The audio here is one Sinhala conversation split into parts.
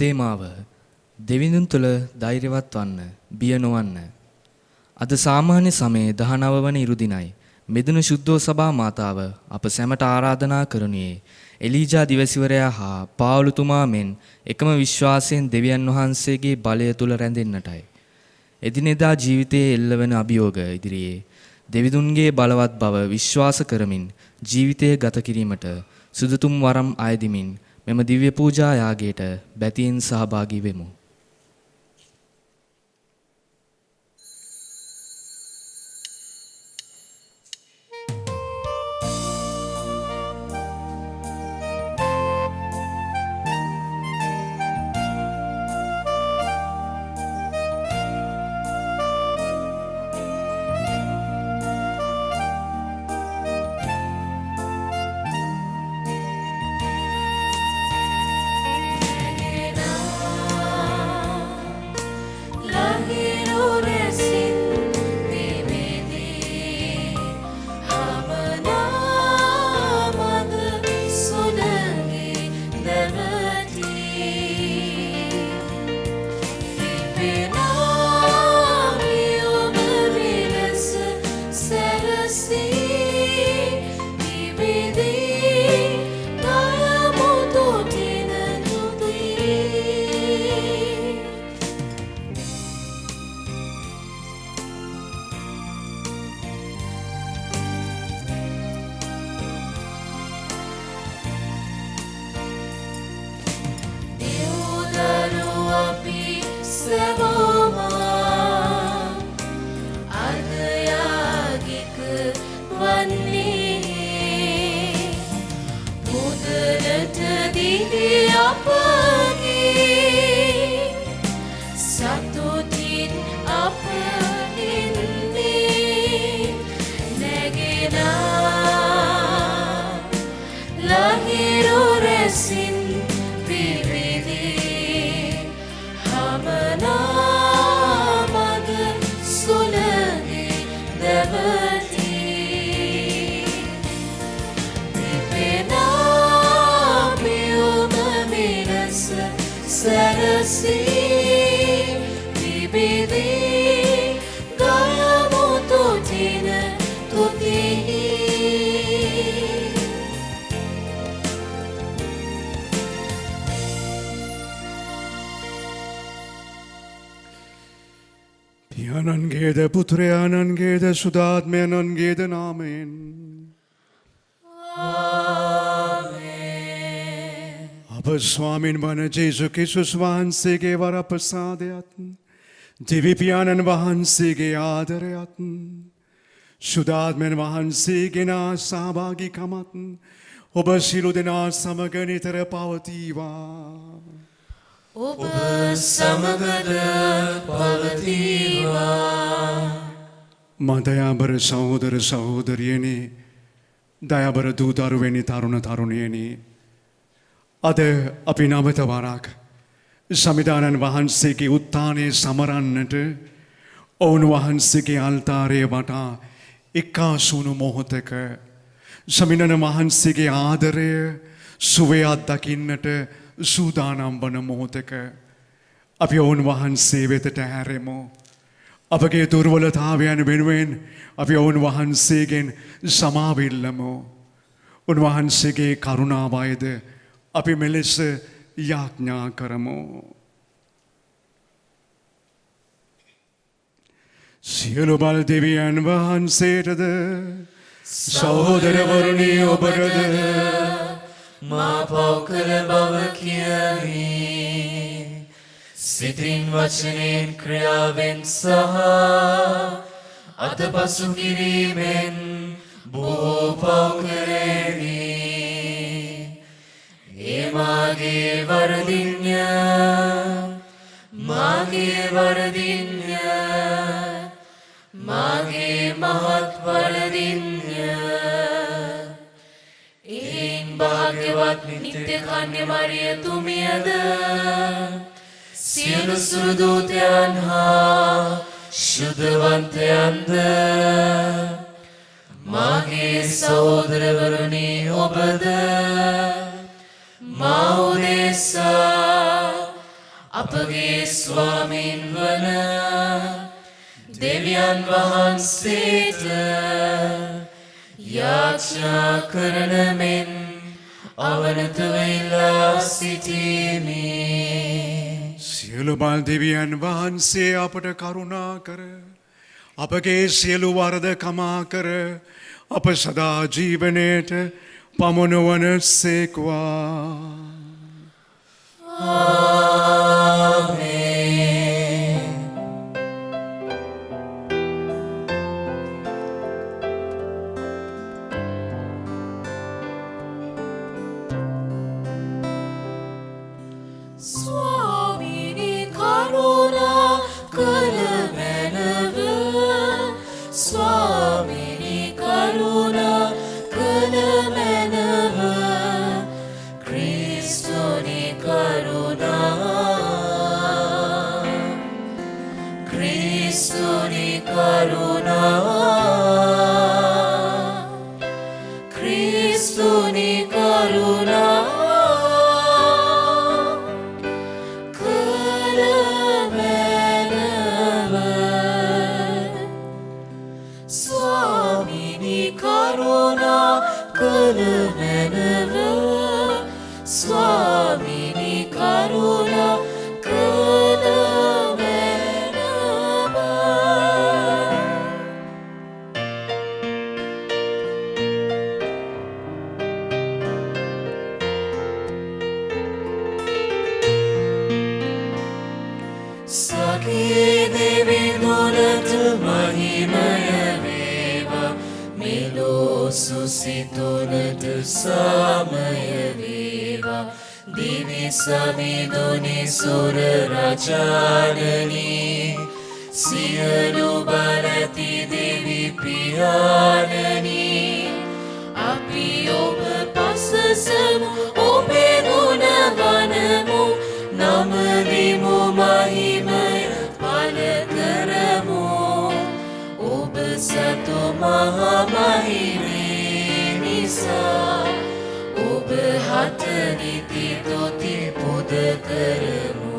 තේමාව දෙවිඳුන් තුළ ධෛර්යවත් වන්න, බිය නොවන්න. අද සාමාන්‍ය සමයේ 19 වන ඉරුදිනයි. මෙදුණු ශුද්ධෝ සභා මාතාව අප සැමට ආරාධනා කරනුයේ එලීජා දිවසිවරයා හා පාවුලුතුමා මෙන් එකම විශ්වාසයෙන් දෙවියන් වහන්සේගේ බලය තුල රැඳෙන්නටයි. එදිනෙදා ජීවිතයේ එල්ලවන අභියෝග ඉදිරියේ දෙවිඳුන්ගේ බලවත් බව විශ්වාස කරමින් ජීවිතය ගත කිරීමට සුදුතුම් වරම් අයදිමින් මෙම දිව්‍ය පූජා යාගයට බැතියෙන් සහභාගී වෙමු. පියාණන්ගේද පුත්‍රයාණන්ගේද සුදාත්මයණන්ගේද නාමයෙන් ආමේන්. අප ස්වාමින් වන ජේසු ක්‍රිස්තුස් වහන්සේගේ වරප්‍රසාදයත් දිව්‍ය පියාණන් වහන්සේගේ ආදරයත් සුදාත්මයන් වහන්සේගෙන සහභාගීකමත් ඔබ සියලු දෙනා සමග නිතර පවතිවා. ඔබ සමගද පවතිවා. මදයාබර සහෝදර සහෝදරියනි, දයාබර දූ දරුවනි, තරුණ තරුණියනි, අද අපි නවත වරක් සමිදානන් වහන්සේගේ උත්ථානය සමරන්නට ඔවුන් වහන්සේගේ අල්තාරය වටා එක්කාසුණු මොහොතක සමිඳුන් වහන්සේගේ ආදරය සුවය අත්දකින්නට සූදානම් වන මොහොතක අපි ඔවුන් වහන්සේ වෙතට හැරෙමු. අපගේ දුර්වලතාවයන් වෙනුවෙන් අපි ඔවුන් වහන්සේගෙන් සමාව ඉල්ලමු. උන්වහන්සේගේ කරුණාවයිද අපි මෙලෙස යාඥා කරමු. සියලු බල දෙවියන් වහන්සේටද සහෝදරවරුනි ඔබටද මා පව් කළ බව කියමි. සිතින් වචනයෙන් ක්‍රියාවෙන් සහ අතපසු කිරීමෙන් බොහෝ පව් කෙරෙමි. ඒ මාගේ වරදින්ය, මාගේ වරදින්ය, මාගේ මහත් වරදින්ය. එයින් භාග්‍යවත් නිත්‍ය කන්‍ය මරියතුමියද සියලු සුළු දූතයන් හා ශුද්ධවන්තයන්ද මාගේ සහෝදරවරුනි ඔබද මා උදෙසා අපගේ ස්වාමීන් වන දෙවියන් වහන්සේට යාඥා කරන මෙන් අවනතව ඉල්ලා සිටිමි. සියලු බල දෙවියන් වහන්සේ අපට කරුණා කර අපගේ සියලු වරද කමා කර අප සදා ජීවනයට පමුණුවන සේක්වා. ස්වාමීනි කරුණා කළ මැනව ස්වාමීනි කරුණා කළ මැනව ක්‍රිස්තුනි කරුණා ක්‍රිස්තුනි කරුණා ක්‍රිස්තුනි කරුණා ස්වාමීනි කරුණා කළ මැනව සකේ දෙවිඳුනට මහිමය වේවා මෙලෝ සුසිතුනට සාමය වේවා දිවි සමිඳුනි සුර රජානනී සියලු බලති දෙවි පියාණනී අපි ඔබ පසසමු ඔබේ ගුණ වනමු නමදිමු මහිමය පල කරමු ඔබ සතු මහා මහිමේ නිසා ඔබ හත නිති තොති පුද කරමු.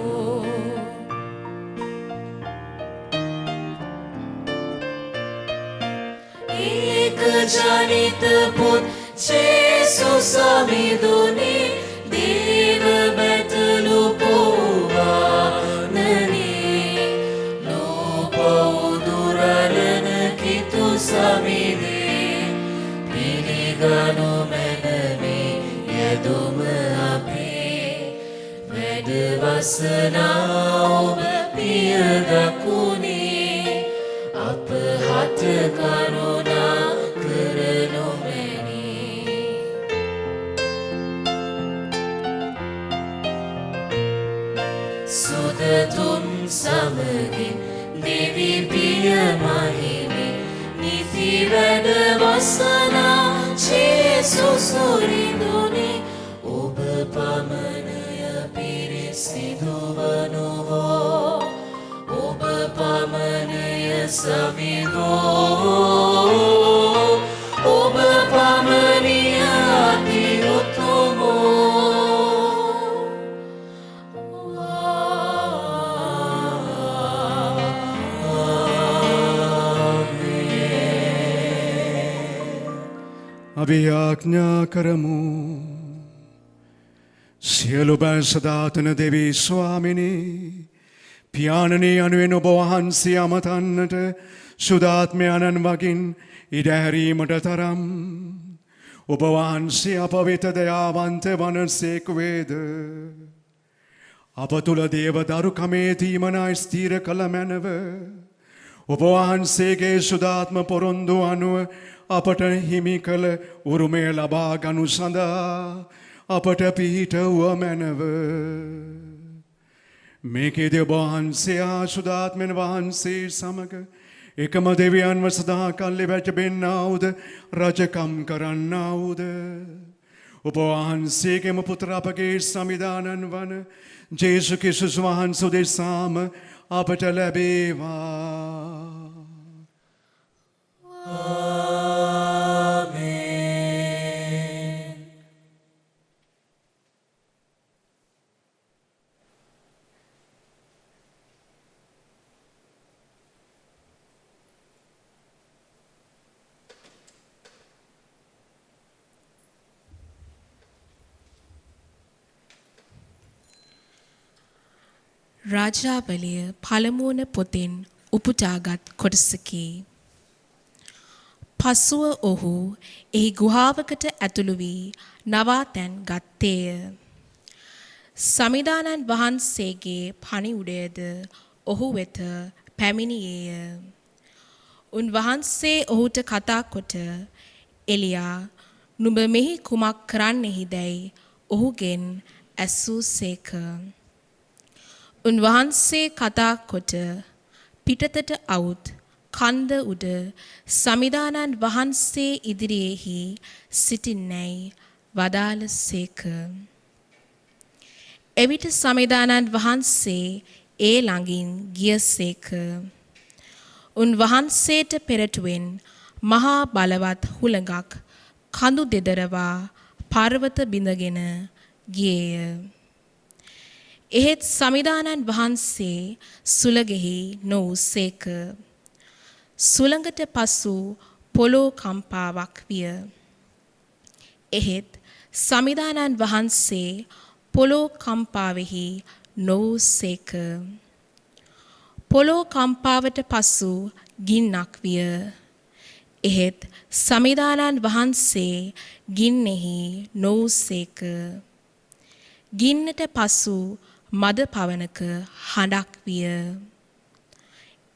ඒක ජනිත පුත් ජේසු සමිඳුනි දේව බැටලු පෝවානනි ලෝපෞදුරලන කිතු සමිදේ පිළිගනු මැනවි යදුම අපේ වැඩවසනා ඔබ පිය දකුණේ අප හත කරුණා කරනු මැනී. සුදතුන් සමගින් දෙවි පිය මහිමි නිති වැඩවසනා ජේසු සුරිඳුනි ඔබ පමණය පිරිසිදු වනුවෝ ඔබ පමණය සමිඳෝ ඔබ පමණිය අති උතුමෝ අපි යාඥා කරමු. සියලු බෑ සදාතන දෙවී ස්වාමිනී පියාණනී යනුවෙන් ඔබ වහන්සේ අමතන්නට සුදාත්මයණන් වගින් ඉඩහැරීමට තරම් ඔබ වහන්සේ අප වෙත දයාවන්ත වනසේක් වේද. අප තුළ දේවදරුකමේ තීමනා ස්ථීර කළ මැනව ඔබ වහන්සේගේ සුදාත්ම පොරොන්දු අනුව අපට හිමි කළ උරුමය ලබා ගනු සඳහා අපට පිහිට වුව මැනව. මේකේද ඔබ වහන්සේ ආසුදාත්මෙන් වහන්සේ සමග එකම දෙවියන්ව සදා කල්ලි වැටබෙන්නාවුද රජකම් කරන්නාවුද. ඔබ වහන්සේගේම පුත්‍ර අපගේ සමිධානන් වන ජේසු ක්‍රිස්තුස් වහන්සේ උදෙසාම අපට ලැබේවා. රාජාවලිය පළමුවන පොතෙන් උපුටාගත් කොටසකි. පසුව ඔහු එහි ගුහාවකට ඇතුළු වී නවාතැන් ගත්තේය. සමිදානන් වහන්සේගේ පණිවුඩයද ඔහු වෙත පැමිණියේය. උන්වහන්සේ ඔහුට කතා කොට එලියා නුඹ මෙහි කුමක් කරන්නෙහිදැයි ඔහුගෙන් ඇසූසේක. උන්වහන්සේ කතා කොට පිටතට අවුත් කන්ද උඩ සමිදානන් වහන්සේ ඉදිරියේහි සිටින්නැයි වදාළසේක. එවිට සමිදානන් වහන්සේ ඒ ළඟින් ගියසේක. උන්වහන්සේට පෙරටුවෙන් මහා බලවත් හුළඟක් කඳු දෙදරවා පර්වත බිඳගෙන ගියේය. එහෙත් සමිදානන් වහන්සේ සුළගෙහි නොවූසේක. සුළඟට පසු පොළොව කම්පාවක් විය. එහෙත් සමිදානන් වහන්සේ පොළොව කම්පාවෙහි නොවූසේක. පොළොව කම්පාවට පසු ගින්නක් විය. එහෙත් සමිදානන් වහන්සේ ගින්නෙහි නොවූසේක. ගින්නට පසු මද පවනක හඬක් විය.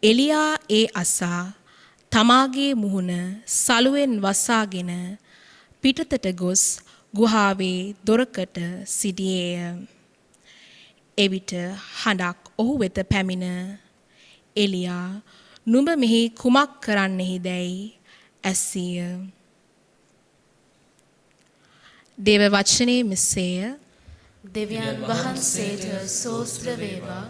එලියා ඒ අසා තමාගේ මුහුණ සලුවෙන් වසාගෙන පිටතට ගොස් ගුහාවේ දොරකට සිටියේය. එවිට හඬක් ඔහු වෙත පැමිණ එලියා නුඹ මෙහි කුමක් කරන්නෙහිදැයි ඇසීය. දේව වචනේ මෙසේය. දෙවියන් වහන්සේට සෝස්ත්‍ර වේවා.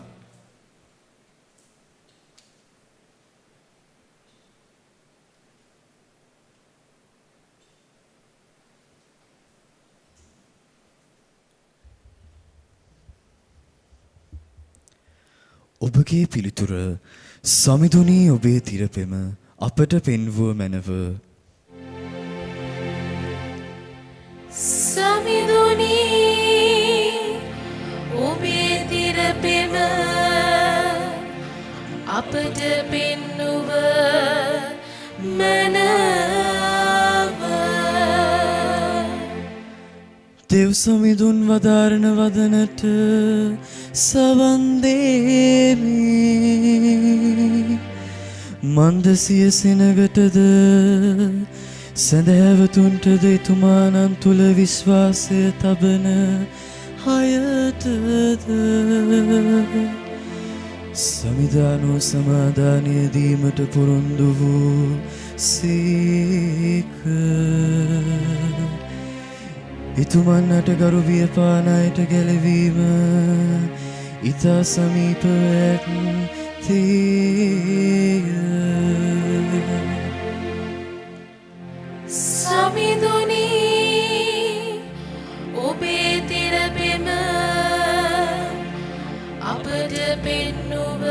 ඔබගේ පිළිතුර සමිඳුනී ඔබේ තිරපෙම අපට පෙන්වුව මැනව. සමිඳුනී ඔබේ තිරපෙම අපට පෙන්වුව මැනව. දෙව් සමිඳුන් වදාරන වදනට සවන් දෙමි. මන්ද සිය සෙනගටද සැදැහැවතුන්ටද එතුමානන් තුළ විශ්වාසය තබන හයටද සමිදානෝ සමාදානය දීමට පොරොන්දු වූ සීක. එතුමන්නට ගරු වියපානයට ගැලවීම ඉතා සමීපව ඇත්තේය. සමිඳුනී ඔබේ තිරපෙම අපට පෙන්වුව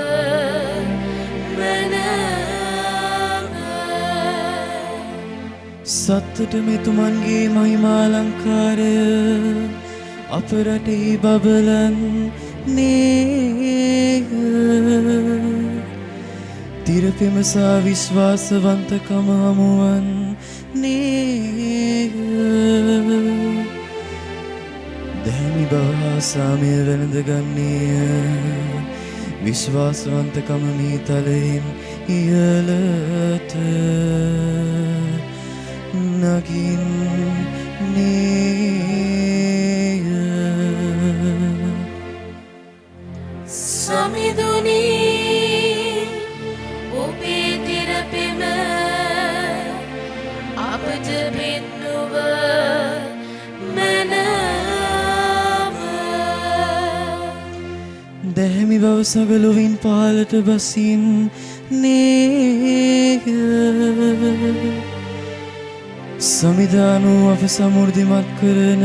මැනව. සත්තට මෙතුමන්ගේ මහිමාලංකාරය අප රටෙහි බබලන්නේය. තිරපෙමසා විශ්වාසවන්තකම හමුවන් නේය. දැහැමි බව හා සාමය වැළඳගන්නේය. විශ්වාසවන්තකම මීතලයෙන් ඉහළට නගින්නේය. සමිඳුනී ඔබේ තිරපෙම අපට පෙන්වුව මැනව. දැහැමි බව සගලොවින් පහළට බසින් නේය. සමිදානෝ අප සමෘද්ධිමත් කරන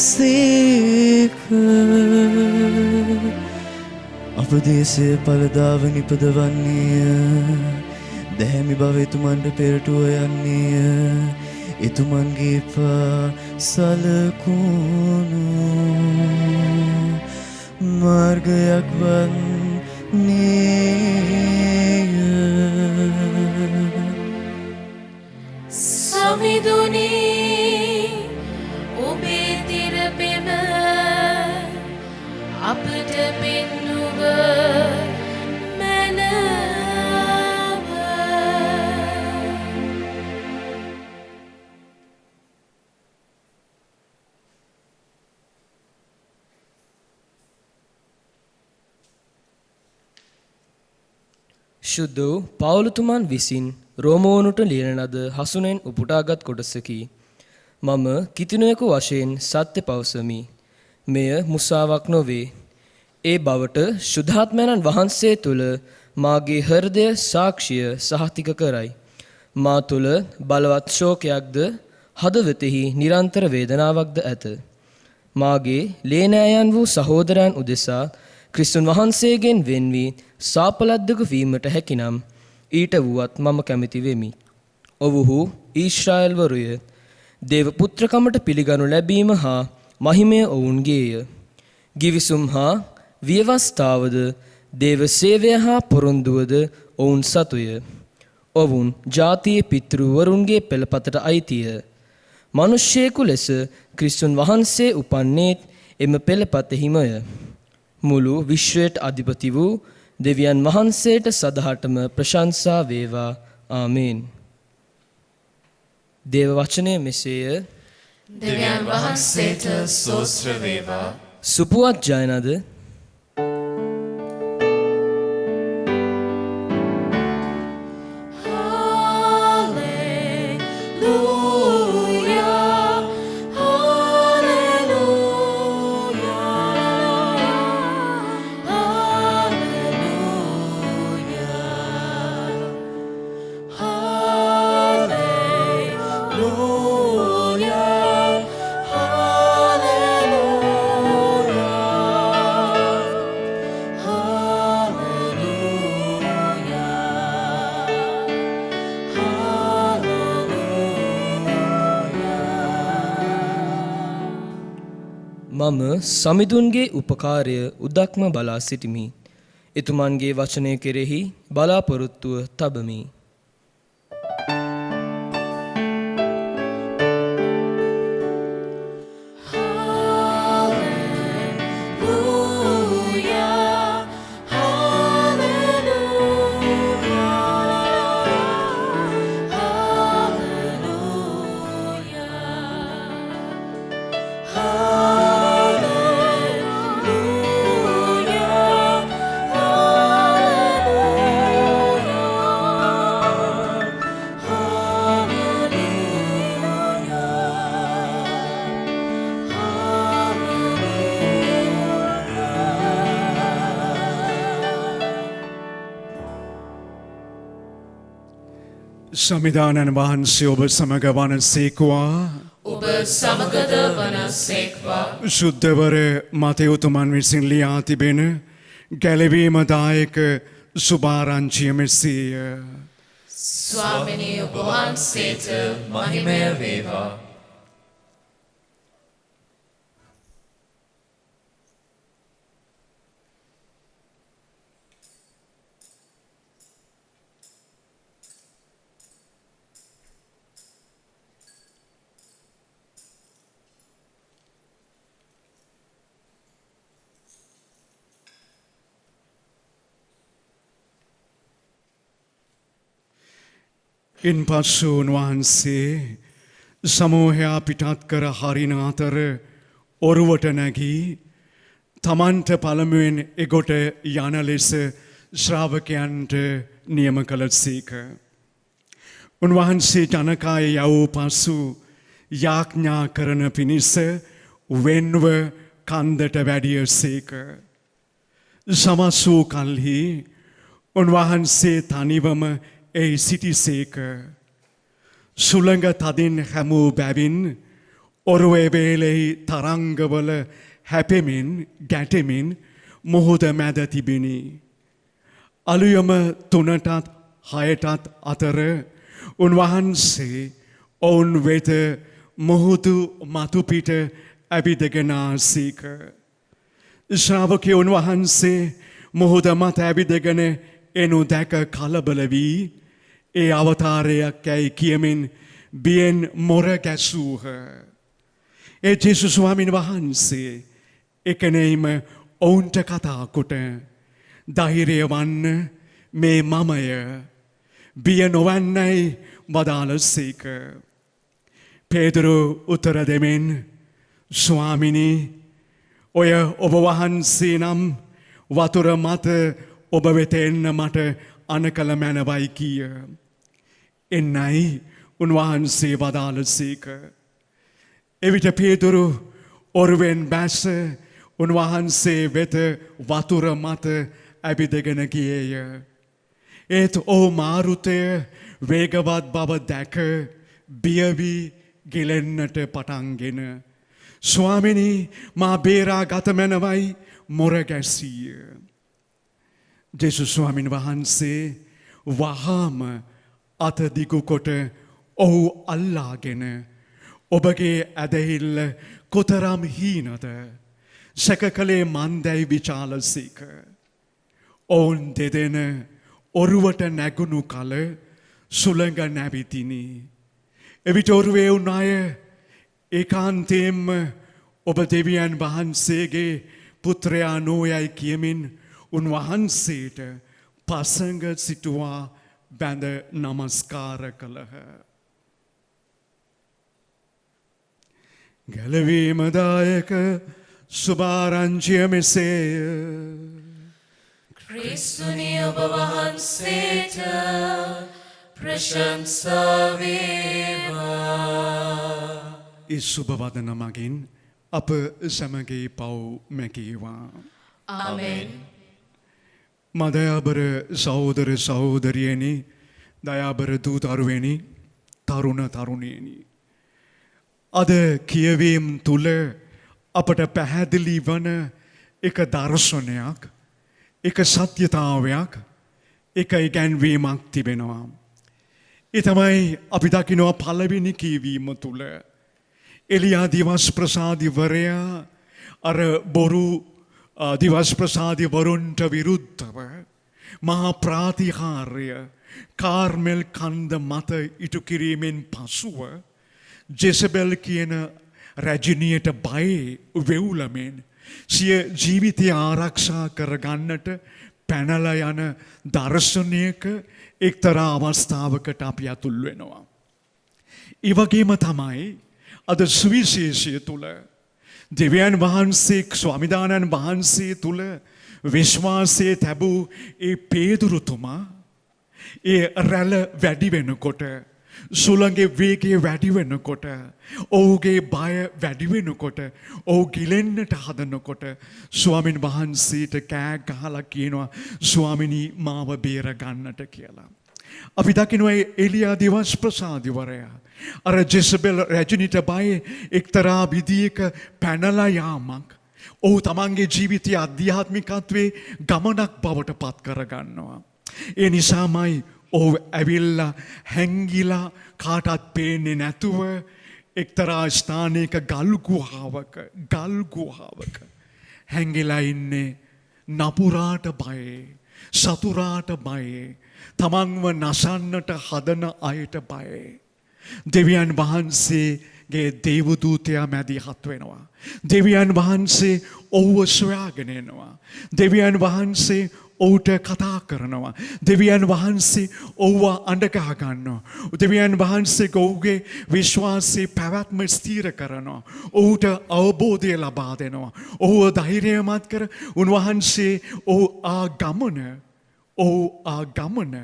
සේක. අප දේශය පලදාව නිපදවන්නේය. දැහැමි බව එතුමන්ට පෙරටුව යන්නේය. එතුමන්ගේ පා සලකුණු මාර්ගයක් වන්නේය. සමිඳුනි ඔබේ තිරපෙම අපට පෙන්නුව මැනව. ශුද්ධ වූ පවුලතුමන් විසින් රෝමෝනුට ලියන ලද හසුනෙන් උපුටාගත් කොටසකි. මම කිතුණුවෙකු වශයෙන් සත්‍ය පවසමි. මෙය මුසාවක් නොවේ. ඒ බවට ශුද්ධාත්මයන්න් වහන්සේ තුළ මාගේ හෘදය සාක්ෂිය සහතික කරයි. මා තුළ බලවත් ශෝකයක්ද හදවතෙහි නිරන්තර වේදනාවක්ද ඇත. මාගේ ලේනෑයන් වූ සහෝදරයන් උදෙසා ක්‍රිස්තුන් වහන්සේගෙන් වෙන් වී සාපලද්දක වීමට හැකිනම් ඊට වුවත් මම කැමති වෙමි. ඔවුහු ඊශ්‍රායල්වරුය. දේව පුත්‍රකමට පිළිගනු ලැබීම හා මහිමය ඔවුන්ගේය. ගිවිසුම් හා ව්‍යවස්ථාවද දේව සේවය හා පොරොන්දුවද ඔවුන් සතුය. ඔවුන් ජාතියේ පිතෘවරුන්ගේ පෙළපතට අයිතිය. මනුෂ්‍යයෙකු ලෙස ක්‍රිස්තුන් වහන්සේ උපන්නේත් එම පෙළපතෙහිමය. මුළු විශ්වයට අධිපති වූ දෙවියන් වහන්සේට සදහටම ප්‍රශංසා වේවා. ආමේන්. දේව වචනය මෙසේය. දෙවියන් වහන්සේට ස්තෝත්‍ර වේවා. සුපුවත් ජයනද මම සමිඳුන්ගේ උපකාරය උදක්ම බලා සිටිමි. එතුමන්ගේ වචනය කෙරෙහි බලාපොරොත්තුව තබමි. සමිධානන් වහන්සේ ඔබ සමග වනසේකවා. ඔබ සමගද වනසේක්වා. ශුද්ධවර මතයුතුමන් විසින් ලියා තිබෙන ගැලවීමදායක සුභාරංචිය මෙසේය. ස්වාමිනී ඔබ වහන්සේට මහිමය වේවා. ඉන් පස්සු උන්වහන්සේ සමූහයා පිටත් කර හරින අතර ඔරුවට නැගී තමන්ට පළමුවෙන් එගොට යන ලෙස ශ්‍රාවකයන්ට නියම කළ සේක. උන්වහන්සේ ජනකාය යවූ පසු යාඥා කරන පිණිස වෙන්ව කන්දට වැඩිය සේක. සමස් වූ කල්හි උන්වහන්සේ තනිවම එයි සිටිසේක. සුළඟ තදින් හැමූ බැවින් ඔරුවේ වේලෙහි තරංගවල හැපෙමින් ගැටෙමින් මුහුද මැද තිබිණි. අලුයම 3ටත් 6ටත් අතර උන්වහන්සේ ඔවුන් වෙත මුහුදු මතුපිට ඇවිදගෙන ආසේක. ශ්‍රාවකයන් වහන්සේ මුහුද මත ඇවිදගෙන එනු දැක කලබල වී ඒ අවතාරයක් ඇයි කියමින් බියෙන් මොර ගැසූහ. ඒ ජේසුස් ස්වාමීන් වහන්සේ එකනෙයිම ඔවුන්ට කතා කොට ධෛර්යය වන්න මේ මමය බිය නොවන්නයි වදාළසේක. පේදුරු උත්තර දෙමින් ස්වාමිනී ඔය ඔබ වහන්සේ නම් වතුර මත ඔබ වෙත එන්න මට අනකල මැනවයි කීය. එන්නයි උන්වහන්සේ වදාළසේක. එවිට පේදුරු ඔරුවෙන් බැස උන්වහන්සේ වෙත වතුර මත ඇවිදගෙන ගියේය. ඒත් ඔහු මාරුතය වේගවත් බව දැක බියවී ගිලෙන්නට පටන්ගෙන ස්වාමිනී මා බේරා ගත මැනවයි මොර ගැසීය. ජේසුස් ස්වාමීන් වහන්සේ වහාම අත දිගු කොට ඔහු අල්ලාගෙන ඔබගේ ඇදහිල්ල කොතරම් හීනද සැක කළේ මන්දැයි විචාලසේක. ඔවුන් දෙදෙන ඔරුවට නැගුණු කල සුළඟ නැවිතිනි. එවිට ඔරුවේ වුණ අය ඒකාන්තයෙන්ම ඔබ දෙවියන් වහන්සේගේ පුත්‍රයා නෝයයි කියමින් උන්වහන්සේට පසඟ සිටුවා බැඳ නමස්කාර කළහ. ගැලවීමදායක සුභාරංචිය මෙසේය. ක්‍රිස්තුනි ඔබ වහන්සේට ප්‍රශංසා වේවා. ඒ සුභවදන මගින් අප සැමගේ පව් මැකේවා. ආමෙන්. මදයාබර සහෝදර සහෝදරියනි දයාබර දූතරුවනි තරුණ තරුණයනි. අද කියවීම් තුළ අපට පැහැදිලි වන එක දර්ශනයක් එක සත්‍යතාවයක් එක ඉගැන්වීමක් තිබෙනවා. ඒ තමයි අපි දකිනවා පළවෙනි කියවීම තුළ එලියා දිවස් ප්‍රසාදිවරයා අර බොරු දිවස් ප්‍රසාදිවරුන්ට විරුද්ධව මහා ප්‍රාතිහාර්ය කාර්මෙල් කන්ද මත ඉටු කිරීමෙන් පසුව ජෙසබෙල් කියන රැජිනියට බයේ වෙවුලමෙන් සිය ජීවිතය ආරක්ෂා කරගන්නට පැනල යන දර්ශනයක එක්තරා අවස්ථාවකට අපි ඇතුල් වෙනවා. ඒ වගේම තමයි අද සුවිශේෂය තුළ දෙවියන් වහන්සේ ස්වාමිදානන් වහන්සේ තුළ විශ්වාසයේ තැබූ ඒ පේදුරුතුමා ඒ රැළ වැඩි වෙනකොට සුළඟේ වේගය වැඩි වෙනකොට ඔහුගේ බය වැඩි වෙනකොට ඔහු ගිලෙන්නට හදනකොට ස්වාමින් වහන්සේට කෑ ගහලා කියනවා ස්වාමිනී මාව බේර ගන්නට කියලා. අපි දකිනවා එලියා දිවස් ප්‍රසාදිවරයා අර ජෙසබෙල් රැජිනිට බය එක්තරා විදියක පැනලා යාමක් ඔහු තමන්ගේ ජීවිතයේ අධ්‍යාත්මිකත්වයේ ගමනක් බවට පත් කරගන්නවා. ඒ නිසාමයි ඔහු ඇවිල්ලා හැංගිලා කාටත් පේන්නේ නැතුව එක්තරා ස්ථානයක ගල් ගුහාවක හැංගිලා ඉන්නේ නපුරාට බයේ සතුරාට බයේ තමන්ව නසන්නට හදන අයට බයේ. දෙවියන් වහන්සේගේ දේවදූතයා මැදිහත් වෙනවා. දෙවියන් වහන්සේ ඔහුව සොයාගෙන එනවා. දෙවියන් වහන්සේ ඔහුට කතා කරනවා. දෙවියන් වහන්සේ ඔහුව අඬගහ ගන්නවා. දෙවියන් වහන්සේ ඔහුගේ විශ්වාසයේ පැවැත්ම ස්ථීර කරනවා. ඔහුට අවබෝධය ලබා දෙනවා. ඔහුව ධෛර්යමත් කර උන්වහන්සේ ඔහු ආ ගමන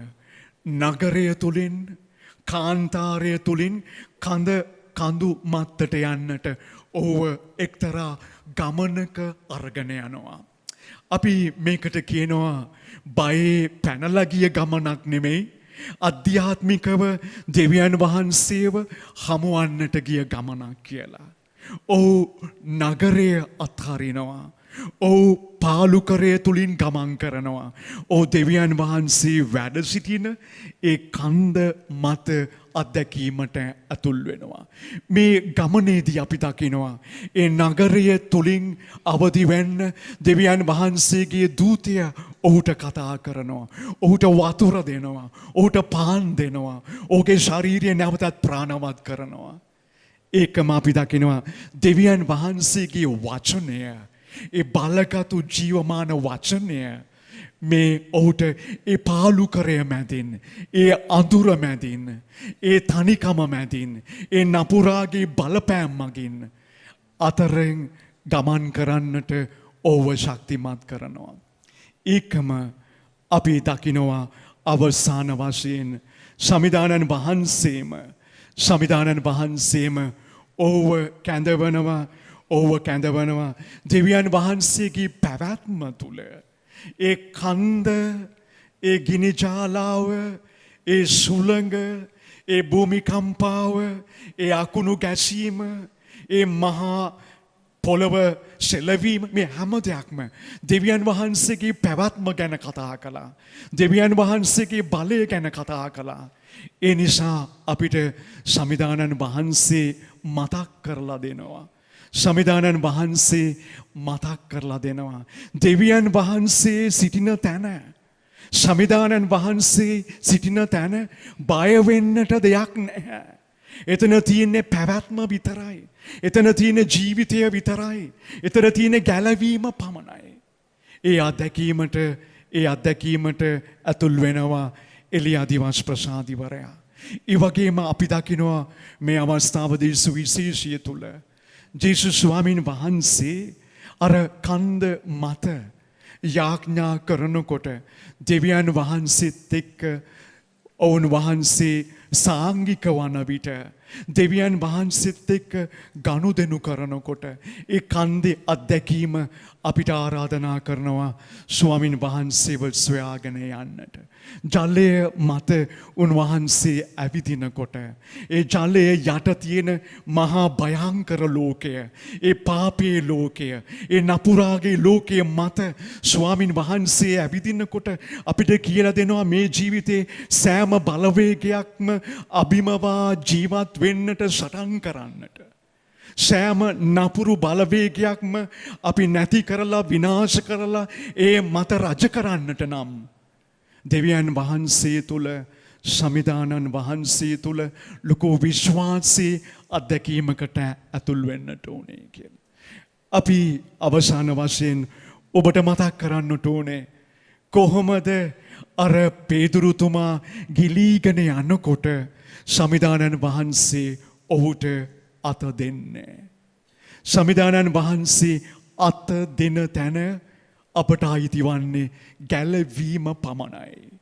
නගරය තුලින් කාන්තාරය තුලින් කඳු මත්තට යන්නට ඔහුව එක්තරා ගමනක අරගෙන යනවා. අපි මේකට කියනවා බයේ පැනලා ගිය ගමනක් නෙමෙයි අධ්‍යාත්මිකව දෙවියන් වහන්සේව හමුවන්නට ගිය ගමනක් කියලා. ඔහු නගරය අත්හරිනවා. ඔහු පාලුකරය තුළින් ගමන් කරනවා. ඔහු දෙවියන් වහන්සේ වැඩ සිටින ඒ කන්ද මත අත්දැකීමට ඇතුල් වෙනවා. මේ ගමනේදී අපි දකිනවා ඒ නගරය තුළින් අවදි වෙන්න දෙවියන් වහන්සේගේ දූතය ඔහුට කතා කරනවා. ඔහුට වතුර දෙනවා. ඔහුට පාන් දෙනවා. ඔහුගේ ශාරීරිය නැවතත් ප්‍රාණවත් කරනවා. ඒකම අපි දකිනවා දෙවියන් වහන්සේගේ වචනය, ඒ බලගතු ජීවමාන වචනය මේ ඔහුට ඒ පාලුකරය මැදින්, ඒ අඳුර මැදින්, ඒ තනිකම මැදින්, ඒ නපුරාගේ බලපෑම් මගින් අතරෙන් ගමන් කරන්නට ඔහුව ශක්තිමත් කරනවා. ඒකම අපි දකිනවා අවසාන වශයෙන් සමිදානන් වහන්සේම ඔහුව කැඳවනවා දෙවියන් වහන්සේගේ පැවැත්ම තුළ. ඒ කන්ද, ඒ ගිනිජාලාව, ඒ සුළඟ, ඒ භූමිකම්පාව, ඒ අකුණු ගැසීම, ඒ මහා පොළව සෙලවීම, මේ හැම දෙයක්ම දෙවියන් වහන්සේගේ පැවැත්ම ගැන කතා කළා. දෙවියන් වහන්සේගේ බලය ගැන කතා කළා. ඒ නිසා අපිට සමිදානන් වහන්සේ මතක් කරලා දෙනවා. සමිදානන් වහන්සේ මතක් කරලා දෙනවා. දෙවියන් වහන්සේ සිටින තැන, සමිදානන් වහන්සේ සිටින තැන බය වෙන්නට දෙයක් නැහැ. එතන තියෙන්නේ පැවැත්ම විතරයි. එතන තියෙන ජීවිතය විතරයි. එතන තියෙන ගැලවීම පමණයි. ඒ අත්දැකීමට ඇතුල් වෙනවා එලියා දිවස් ප්‍රසාදිවරයා. ඒ වගේම අපි දකිනවා මේ අවස්ථාවේදී සුවිශේෂය තුල ජේසුස් ස්වාමීන් වහන්සේ අර කන්ද මත යාඥා කරනකොට දෙවියන් වහන්සේත් එක්ක ඔවුන් වහන්සේ සාංගික වන විට දෙවියන් වහන්සේත් එක්ක ගනුදෙනු කරනකොට ඒ කන්දේ අත්දැකීම අපිට ආරාධනා කරනවා ස්වාමින් වහන්සේව සොයාගෙන යන්නට. ජලය මත උන්වහන්සේ ඇවිදිනකොට ඒ ජලය යට තියෙන මහා භයංකර ලෝකය, ඒ පාපයේ ලෝකය, ඒ නපුරාගේ ලෝකයේ මත ස්වාමින් වහන්සේ ඇවිදිනකොට අපිට කියලා දෙනවා මේ ජීවිතේ සෑම බලවේගයක්ම අභිමවා ජීවත් වෙන්නට සටන් කරන්නට. සෑම නපුරු බලවේගයක්ම අපි නැති කරලා විනාශ කරලා ඒ මත රජ කරන්නට නම් දෙවියන් වහන්සේ තුල, සමිදානන් වහන්සේ තුල ලොකු විශ්වාසී අත්දැකීමකට ඇතුල් වෙන්නට ඕනේ කියලා. අපි අවසාන වශයෙන් ඔබට මතක් කරන්නට ඕනේ කොහොමද අර පේදුරුතුමා ගිලීගෙන යනකොට සමිදානන් වහන්සේ ඔහුට අත දෙන්නේ. සමිදානන් වහන්සේ අත දෙන තැන අපට අයිති වන්නේ ගැලවීම පමණයි.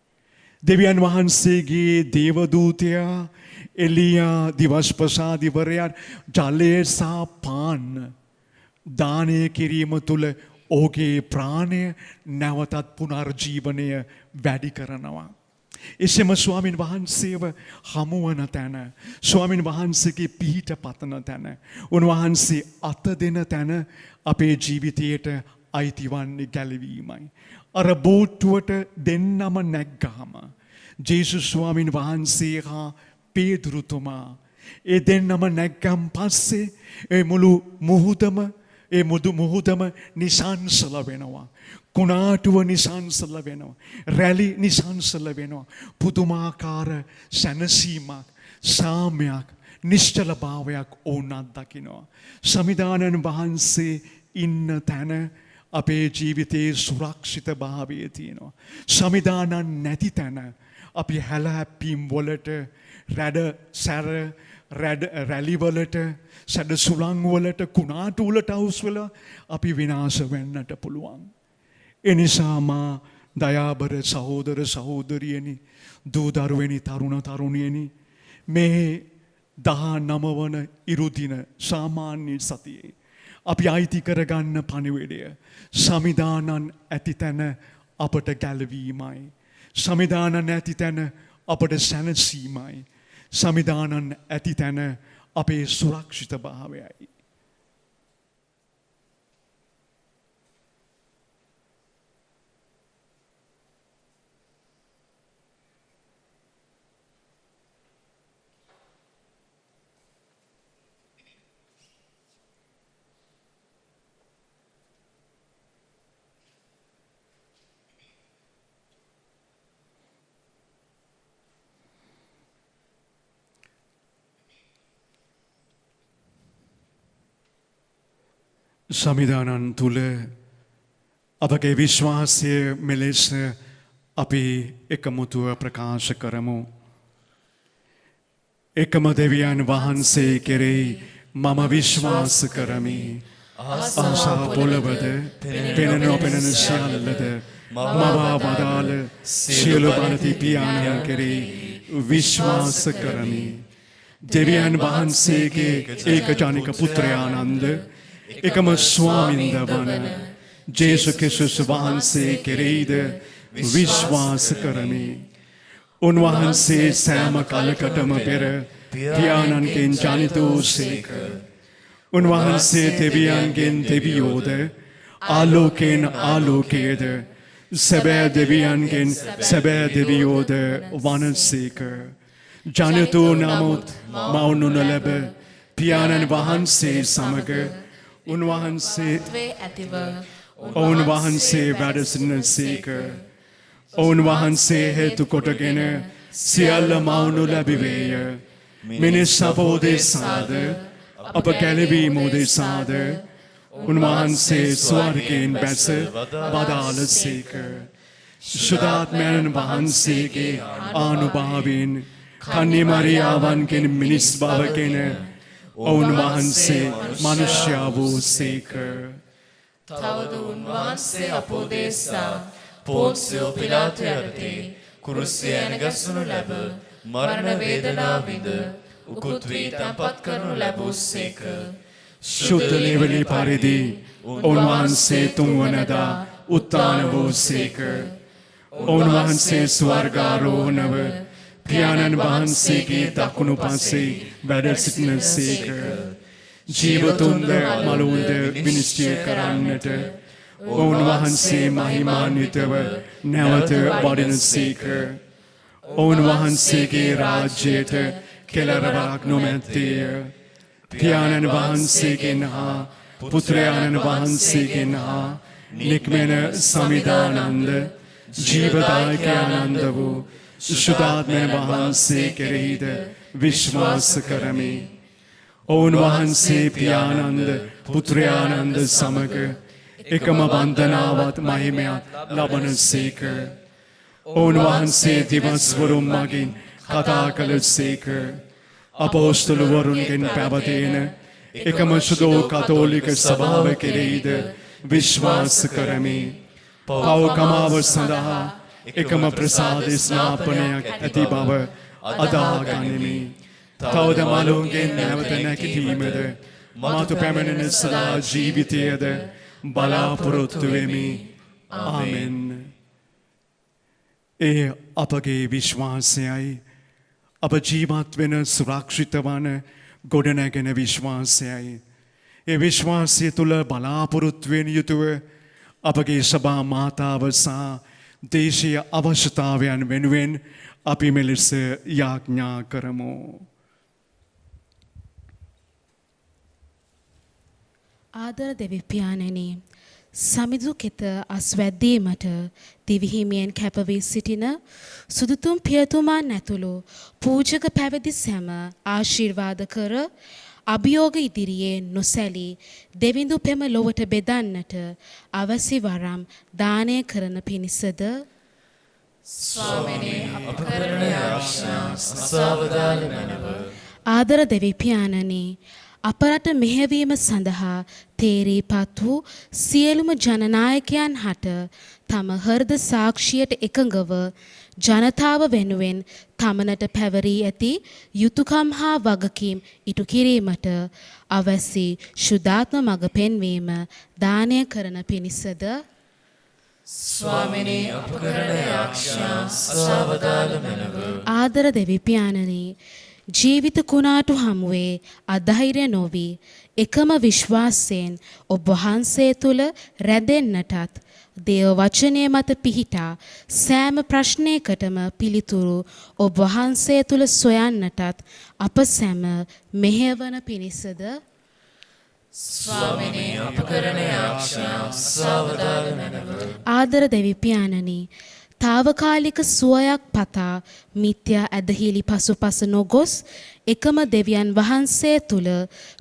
දෙවියන් වහන්සේගේ දේවදූතයා එලියා දිවස්පසාදිවරයා ජලය සහ පාන් දානය කිරීම තුළ ඔහුගේ ප්‍රාණය නැවතත් පුනර්ජීවනය වැඩි කරනවා. එසේම ස්වාමින් වහන්සේව හමුවන තැන, ස්වාමින් වහන්සේගේ පිහිට පතන තැන, උන්වහන්සේ අත දෙන තැන අපේ ජීවිතයට අයිති වන්නේ ගැලවීමයි. අර බෝට්ටුවට දෙන්නම නැග්ගාම ජේසුස් ස්වාමින් වහන්සේ හා පේදුරුතුමා ඒ දෙන්නම නැග්ගම් පස්සේ ඒ මුළු මුහුදම නිසංසල වෙනවා. කුණාටුව නිසංසල වෙනවා. රැලි නිසංසල වෙනවා. පුදුමාකාර සැනසීමක්, සාමයක්, නිශ්චල භාවයක් ඕනත් දකිනවා. සමිදානන් වහන්සේ ඉන්න තැන අපේ ජීවිතයේ සුරක්ෂිත භාවය තියෙනවා. සමිදානන් නැති තැන අපි හැලහැප්පීම් වලට, රැලිවලට, සැඩ සුළං වලට, කුණාටු වලට අවුස් වෙලා අපි විනාශ වෙන්නට පුළුවන්. එනිසා මා දයාබර සහෝදර සහෝදරියනි, දූ දරුවනි, තරුණ තරුණියනි, මේ 19 වන ඉරුදින සාමාන්‍ය සතියේ අපි අයිති කරගන්න පණිවිඩය සමිදානන් ඇති තැන අපට ගැලවීමයි. සමිදානන් ඇති තැන අපට සැනසීමයි. සමිදානන් ඇති තැන අපේ සුරක්ෂිත භාවයයි. සමිදානන් තුළ අපගේ විශ්වාසය මෙලෙස අපි එකමුතුව ප්‍රකාශ කරමු. එකම දෙවියන් වහන්සේ කෙරෙහි මම විශ්වාස කරමි. ආසා පොළවද පෙනෙන නොපෙනෙන සියල්ලද මවා වදාළ සියලු බලති පියාණන් කෙරෙහි විශ්වාස කරමි. දෙවියන් වහන්සේගේ ඒකජානික පුත්‍රයානන්ද එකම ස්වාමින්ද වන ජේසු ක්‍රිස්තුස් වහන්සේ කෙරෙහිද විශ්වාස කරමි. උන්වහන්සේ සෑම කලකටම පෙර පියාණන්ගෙන් ජනිත වූසේක. උන්වහන්සේ දෙවියන්ගෙන් දෙවියෝද ආලෝකයෙන් ආලෝකයේද සැබෑ දෙවියන්ගෙන් සැබෑ දෙවියෝද වනසේක. ජනිතෝ නමුත් මවුනු නොලැබ පියාණන් වහන්සේ සමග උන්වහන්සේ ඇතිව ඔවුන් වහන්සේ වැඩසිටිනසේක. ඔවුන් වහන්සේ හේතු කොටගෙන සියල්ල මවුනු ලැබුවේය. මිනිස් අපෝදෙසාද අප ගැලවීම උදෙසාද උන්වහන්සේ ස්වර්ගයෙන් බැස වදාළසේක. ශුද්ධාත්මයන් වහන්සේගේ ආනුභාවයෙන් කන්‍ය මරියාවන්ගෙන් මිනිස් බවගෙන ඔවුන් වහන්සේ මනුෂ්‍යයා වූසේක. තවද උන්වහන්සේ අපෝදෙසා පොන්සියෝ පිලාතු යටතේ කුරුසිය ඇනගැසුණු ලැබ මරණ වේදනා විඳ උකුත් වී තැන්පත් කරනු ලැබූසේක. ශුද්ධ ලේවලි පරිදි උන්වහන්සේ තුන්වනදා උත්ථාන වූසේක. උන්වහන්සේ ස්වර්ගාරෝහණව පියාණන් වහන්සේගේ දකුණු පසේ වැඩ සිටිනසේක. ජීවතුන්ද මලවුන්ද විනිශ්චය කරන්නට උන්වහන්සේ මහිමාන්විතව නැවත වඩිනසේක. උන්වහන්සේගේ රාජ්‍යයට කෙළවරක් නොමැත්තේය. පියාණන් වහන්සේගෙන් හා පුත්‍රයාණන් වහන්සේගෙන් හා නික්මෙන සමිදානන්ද ජීවදායකයානන්ද වූ ශුද්ධාත්මයන් වහන්සේ කෙරෙහිද විශ්වාස කරමි. ඔවුන් වහන්සේ පියාණන්ද පුත්‍රයාණන්ද සමග එකම වන්දනාවත් මහිමයක් ලබනසේක. ඔවුන් වහන්සේ දිවස්වරුන් මගින් කතා කළසේක. අපෝස්තලවරුන්ගෙන් පැවතෙන එකම සුදෝ කතෝලික සභාව කෙරෙහිද විශ්වාස කරමි. පව්කමාව සඳහා එකම ප්‍රසාද ස්නාපනයක් ඇති බව අදා ගනිමි. තවද මලුන්ගෙන් නැවත නැගිටීමද මාතු පැමිණෙන සදා ජීවිතයද බලාපොරොත්තු වෙමි. ආමෙන්. ඒ අපගේ විශ්වාසයයි. අප ජීවත් වෙන සුරක්ෂිත වන ගොඩනැගෙන විශ්වාසයයි. ඒ විශ්වාසය තුළ බලාපොරොත්තුවෙන් යුතුව අපගේ සභා මාතාව සහ දේශීය අවශ්‍යතාවයන් වෙනුවෙන් අපි මෙලෙස යාඥා කරමු. ආදර දෙවිපියාණෙනි, සමිඳු කෙත අස්වැද්දීමට දිවිහිමියෙන් කැපවී සිටින සුදුතුම් පියතුමාන් ඇතුළු පූජක පැවිදි සැම ආශිර්වාද කර අභියෝග ඉදිරියේ නොසැලී දෙවිඳු පෙම ලොවට බෙදන්නට අවසි වරම් දානය කරන පිණිසද ස්වාමිනේ අප කරන යාඥා අසාවදාන මැනව. ආදර දෙවිපියාණනි, අප රට මෙහෙවීම සඳහා තේරීපත් වූ සියලුම ජනනායකයන් හට තම හෘද සාක්ෂියට එකඟව ජනතාව වෙනුවෙන් තමනට පැවරී ඇති යුතුයකම් හා වගකීම් ඉටු කිරීමට අවැසි ශුද්ධාත්ම මඟ පෙන්වීම දානය කරන පිණිසද ස්වාමිනේ අප කරන යාඥා අසාවදාන මැනව. ආදර දෙවිපියාණනි, ජීවිත කුණාටු හමුවේ අධෛර්ය නොවි එකම විශ්වාසයෙන් ඔබ වහන්සේ තුළ රැඳෙන්නටත් දේව වචනය මත පිහිටා සෑම ප්‍රශ්නයකටම පිළිතුරු ඔබ වහන්සේ තුළ සොයන්නටත් අප සැම මෙහෙවන පිණිසද ස්වාමිනේ අප කරන යාඥා අසාවදාන මැනව. ආදර දෙවිපියාණනි, తాවකාලික සුවයක් පතා මිත්‍යා ඇදහිලි පසුපස නොගොස් එකම දෙවියන් වහන්සේ තුල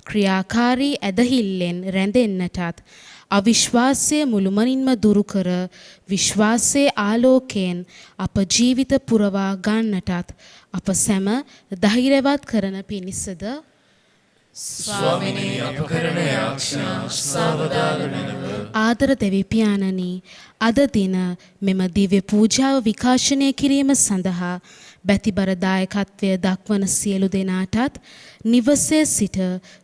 ක්‍රියාකාරී ඇදහිල්ලෙන් රැඳෙන්නටත් අවිශ්වාසය මුළුමනින්ම දුරු කර විශ්වාසයේ ආලෝකයෙන් අප ජීවිත පුරවා ගන්නටත් අප සැම ධෛර්යවත් කරන පිණිසද ස්වාමිනී අප කරන යාඥා සාවධාන වෙනව. ආදර දෙවි පියාණනි, අද දින මෙම දිව්‍ය පූජාව විකාශනය කිරීම සඳහා බැතිබර දායකත්වය දක්වන සියලු දෙනාටත් නිවසේ සිට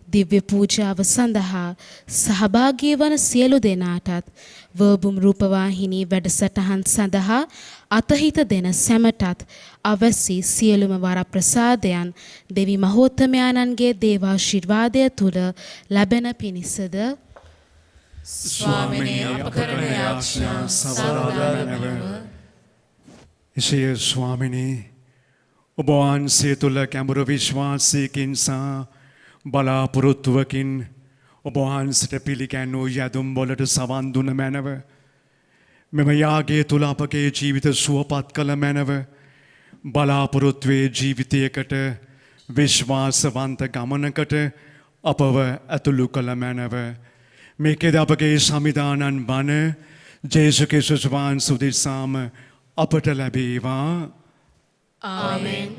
දිව්‍ය පූජාව සඳහා සහභාගී වන සියලු දෙනාටත් වර්බුම් රූපවාහිනී වැඩසටහන් සඳහා අතහිත දෙන සැමටත් අවසි සියලුම වරප්‍රසාදයන් දෙවි මහෝත්තමයාණන්ගේ දේවාශිර්වාදය තුල ලැබෙන පිණිසද ස්වාමිනී අප කරන යාඥා සාවධාන වෙනව. එසේ ස්වාමිනී ඔබ වහන්සේ තුළ ගැඹුරු විශ්වාසයකින් සහ බලාපොරොත්තුවකින් ඔබ වහන්සේට පිළිගැන්වූ යදුම් වලට සවන් දුන මැනව. මෙම යාගය තුළ අපගේ ජීවිත සුවපත් කළ මැනව. බලාපොරොත්තුවේ ජීවිතයකට විශ්වාසවන්ත ගමනකට අපව ඇතුළු කළ මැනව. මේකෙද අපගේ සමිදානන් බණ ජේසු ක්‍රිස්තුස් වහන්සේ උදෙසාම අපට ලැබේවා. ආමෙන්.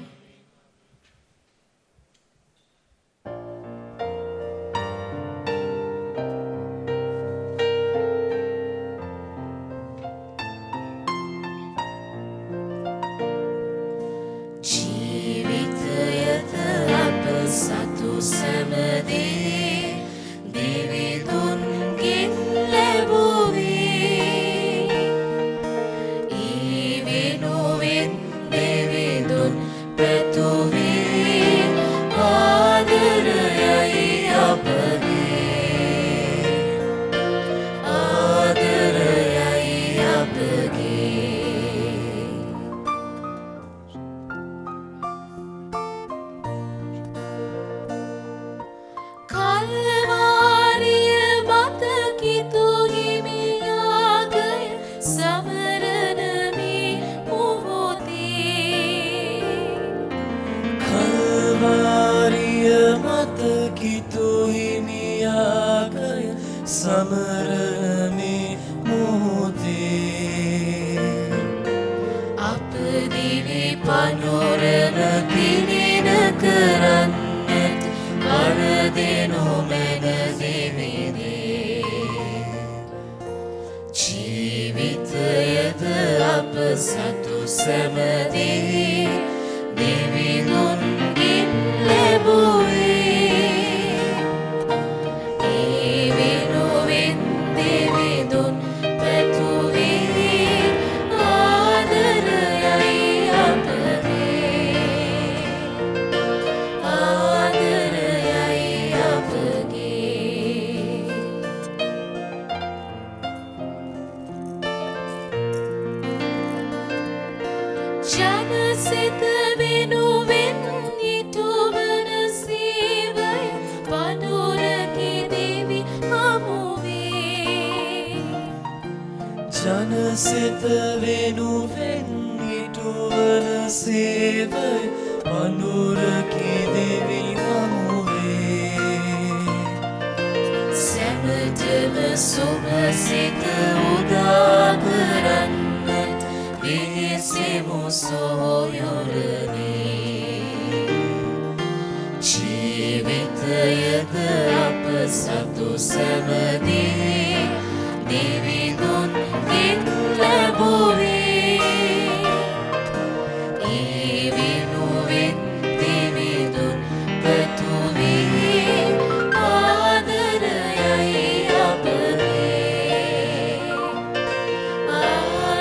ජීවිතයත අප සතු සැමදී දෙවිඳුන්ගෙන් ලැබුවේ. ඒ වෙනුවෙන් දෙවිඳුන් පැතුවේ ආදරයයි අපගේ. ආදරයයි අපගේ. කල්වාරිය මත කිතු හිමියාගය සමරන මේ මොහොතේ. කල්වාරිය මත කිතු හිමියාගය සමරන මේ මොහොතේ. අප දිවි පනුරම පිළින කරන්නට වරදෙනු මැන දෙවිදේ. ජීවිතයද අප සතු සැමදී දෙවිඳුන්ගෙන් ලැබුවේ. ඒ වෙනුවෙන් දෙවිඳුන් පැතුවේ ආදරයයි අපගේ. ආදරයයි අපගේ. ජනසිත වෙනුවෙන් ඉටුවන සේවය පඳුරකි දෙවි හමුවේ. ජනසිත වෙනුවෙන් ඉටුවන සේවය පඳුරකි දෙවි හමුවේ. සැමටම සුභසිත උදා කරන්නට වෙහෙසෙමු සොහොයුරනේ. ජීවිතයද අප සතු සැමදී දෙවිඳුන්ගෙන් ලැබුවේ. ඒ වෙනුවෙන් දෙවිඳුන් පැතුවේ ආදරයයි අපගේ.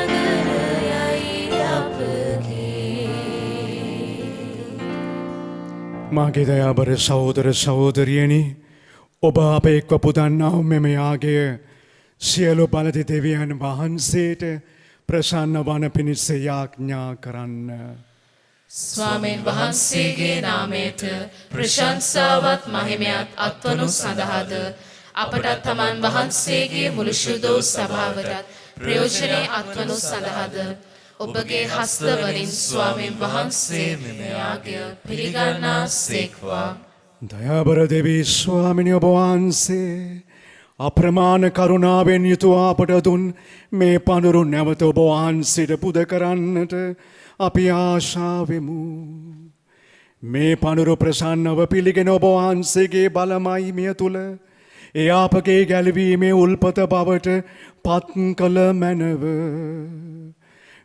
ආදරයයි අපගේ. මාගේ දයාබර සහෝදර සහෝදරියනි, ඔබ අප එක්ව පුදන්නා මෙම යාගය සියලු බලති දෙවියන් වහන්සේට ප්‍රසන්න වන පිණිස යාඥා කරන්න. ස්වාමීන් වහන්සේගේ නාමයට ප්‍රශංසාවත් මහිමයත් අත්වනු සඳහාද අපටත් තමන් වහන්සේගේ මුළු ශුද්ධ සභාවටත් ප්‍රයෝජනය අත්වනු සඳහාද ඔබගේ හස්තවලින් ස්වාමීන් වහන්සේ මෙම යාගය පිළිගන්නා සේක්වා. දයාබර දෙවී ස්වාමිනි ඔබ වහන්සේ අප්‍රමාණ කරුණාවෙන් යුතුව අපට දුන් මේ පඳුරු නැවත ඔබ වහන්සේට පුද කරන්නට අපි ආශාවෙමු. මේ පඳුරු ප්‍රසන්නව පිළිගෙන ඔබ වහන්සේගේ බලමහිමිය තුල ඒ අපගේ ගැලවීමේ උල්පත බවට පත් කළ මැනව.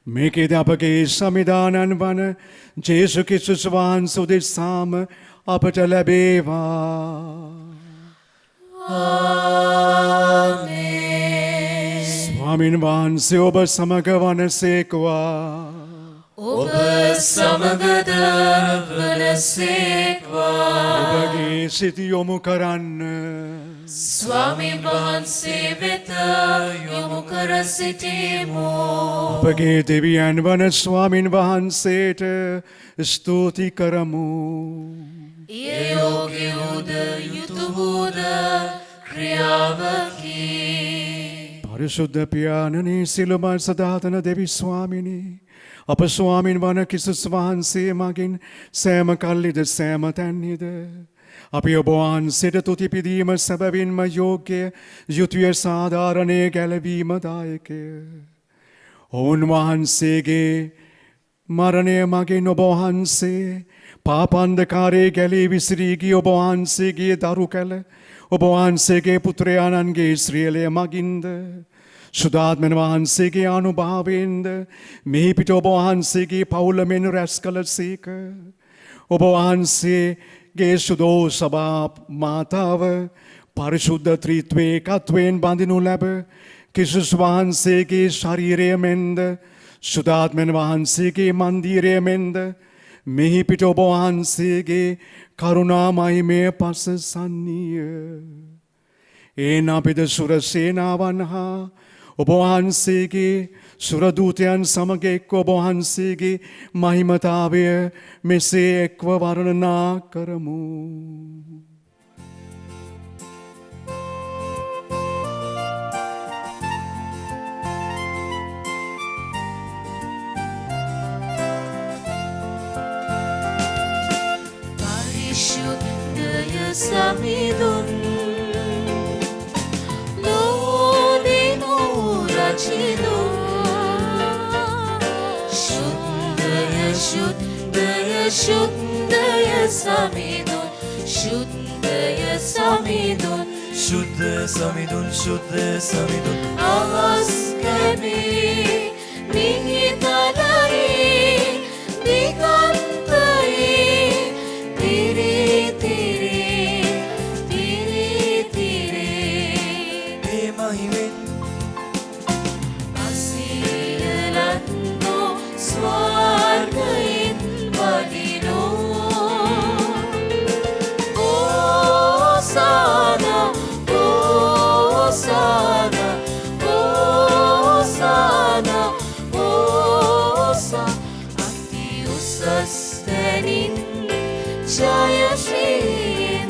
මේකෙද අපගේ සමිදානන් වන ජේසු ක්‍රිස්තුස් වහන්සේ උදෙසාම අපට ලැබේවා. ආමේන්. ස්වාමීන් වහන්සේ ඔබ සමග වනසේකවා. ඔබ සමගද වනසේක්වා. ඔබගේ සිත යොමු කරන්න. ස්වාමීන් වහන්සේ වෙත යොමු කර සිටීමු. අපගේ දෙවියන් වන ස්වාමීන් වහන්සේට ස්තුති කරමු. ඒ යෝගී වූද යුතු වූද ක්‍රියාවකි. පරිශුද්ධ පියාණනි සිළුම සදාතන දෙවි ස්වාමිනී අප ස්වාමීන් වන ක්‍රිස්තුස් වහන්සේ මගින් සෑම කල්ලිද සෑම තැන්හිද අපි ඔබ වහන්සේට තුති පිදීම සැබවින්ම යෝග්‍ය යුතුය සාධාරණය ගැලවීම දායකය. ඔවුන් වහන්සේගේ මරණය මගින් ඔබ වහන්සේ පාපන්ධකාරයේ ගැලී විසිරී ගිය ඔබ වහන්සේගේ දරු කැල ඔබ වහන්සේගේ පුත්‍රයාණන්ගේ ශ්‍රීලය මගින්ද සුදාත්මන වහන්සේගේ අනුභාවයෙන්ද මෙහි පිට ඔබ වහන්සේගේ පවුලමෙන් රැස් කළ සේක. ඔබ වහන්සේගේ සුදෝ සභා මාතාව පරිශුද්ධ ත්‍රිත්වයේ එකත්වයෙන් බඳිනු ලැබ ක්‍රිස්තුස් වහන්සේගේ ශරීරය මෙන්ද සුදාත්මන වහන්සේගේ මන්දිරය මෙන්ද මෙහි පිට ඔබ වහන්සේගේ කරුණා මහිමය පස සන්නීය. ඒ අපිද සුර සේනාවන් හා ඔබ වහන්සේගේ සුරදූතයන් සමග එක්ව ඔබ වහන්සේගේ මහිමතාවය මෙසේ එක්ව වර්ණනා කරමු. පරිශුද්ධය සමිඳුන් ලෝදිනු රචිනුන් ශුද්ධය ශුද්ධය ශුද්ධය සමිඳුන් ශුද්ධය සමිඳුන් शुद्ध समिदुन शुद्ध समिदुन අවස් කැමේ මිහිතලයි දිගන්තයේ තිරේ තිරේ තිරේ තිරේ මේ මහිමෙන් අසියලන්දෝ ස්වර්ගයෙන් වඩිනෝ ඕසානා ඕසානා ඕසානා ඕසා අති උසස් තැනින් ජය ශ්‍රීන්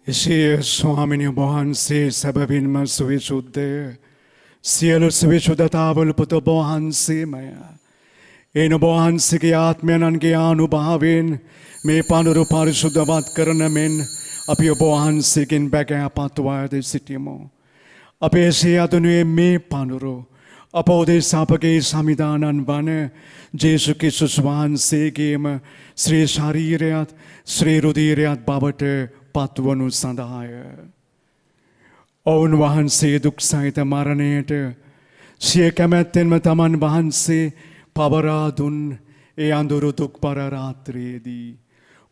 එසේ ස්වාමිනි වහන්සේ සැබවින්ම සවිසුද්ධය සියලු සවිසුද්ධතාවල පුත වහන්සේමය. එන වහන්සේගේ ආත්මයන්ගේ අනුභවයෙන් මේ පඳුරු පරිසුද්ධවත් කරන මෙන් අපි ඔබ වහන්සේගෙන් බැගෑපත්වාද සිටිමු. අපේ සියදුනේ මේ පඳුරු අප උදෙසා අපගේ සමිදානන් වන ජේසු ක්‍රිස්තුස් වහන්සේගේම ශ්‍රී ශරීරයත් ශ්‍රී රුධිරයත් බවට පත්වනු සඳහාය. ඔවුන් වහන්සේ දුක් සහිත මරණයට සිය කැමැත්තෙන්ම තමන් වහන්සේ පවරා දුන් ඒ අඳුරු දුක්බර රාත්‍රියේදී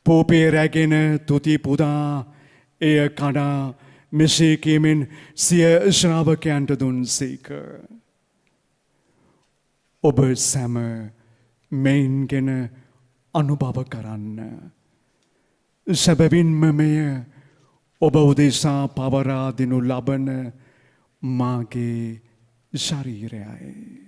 පෝපේ රැගෙන තුති පුදා එය කඩා මෙසේ කියමින් සිය ශ්‍රාවකයන්ට දුන්සේක. ඔබ සැම මෙයින්ගෙන අනුභව කරන්න. සැබවින්ම මෙය ඔබ උදෙසා පවරා දෙනු ලබන මාගේ ශරීරයයි.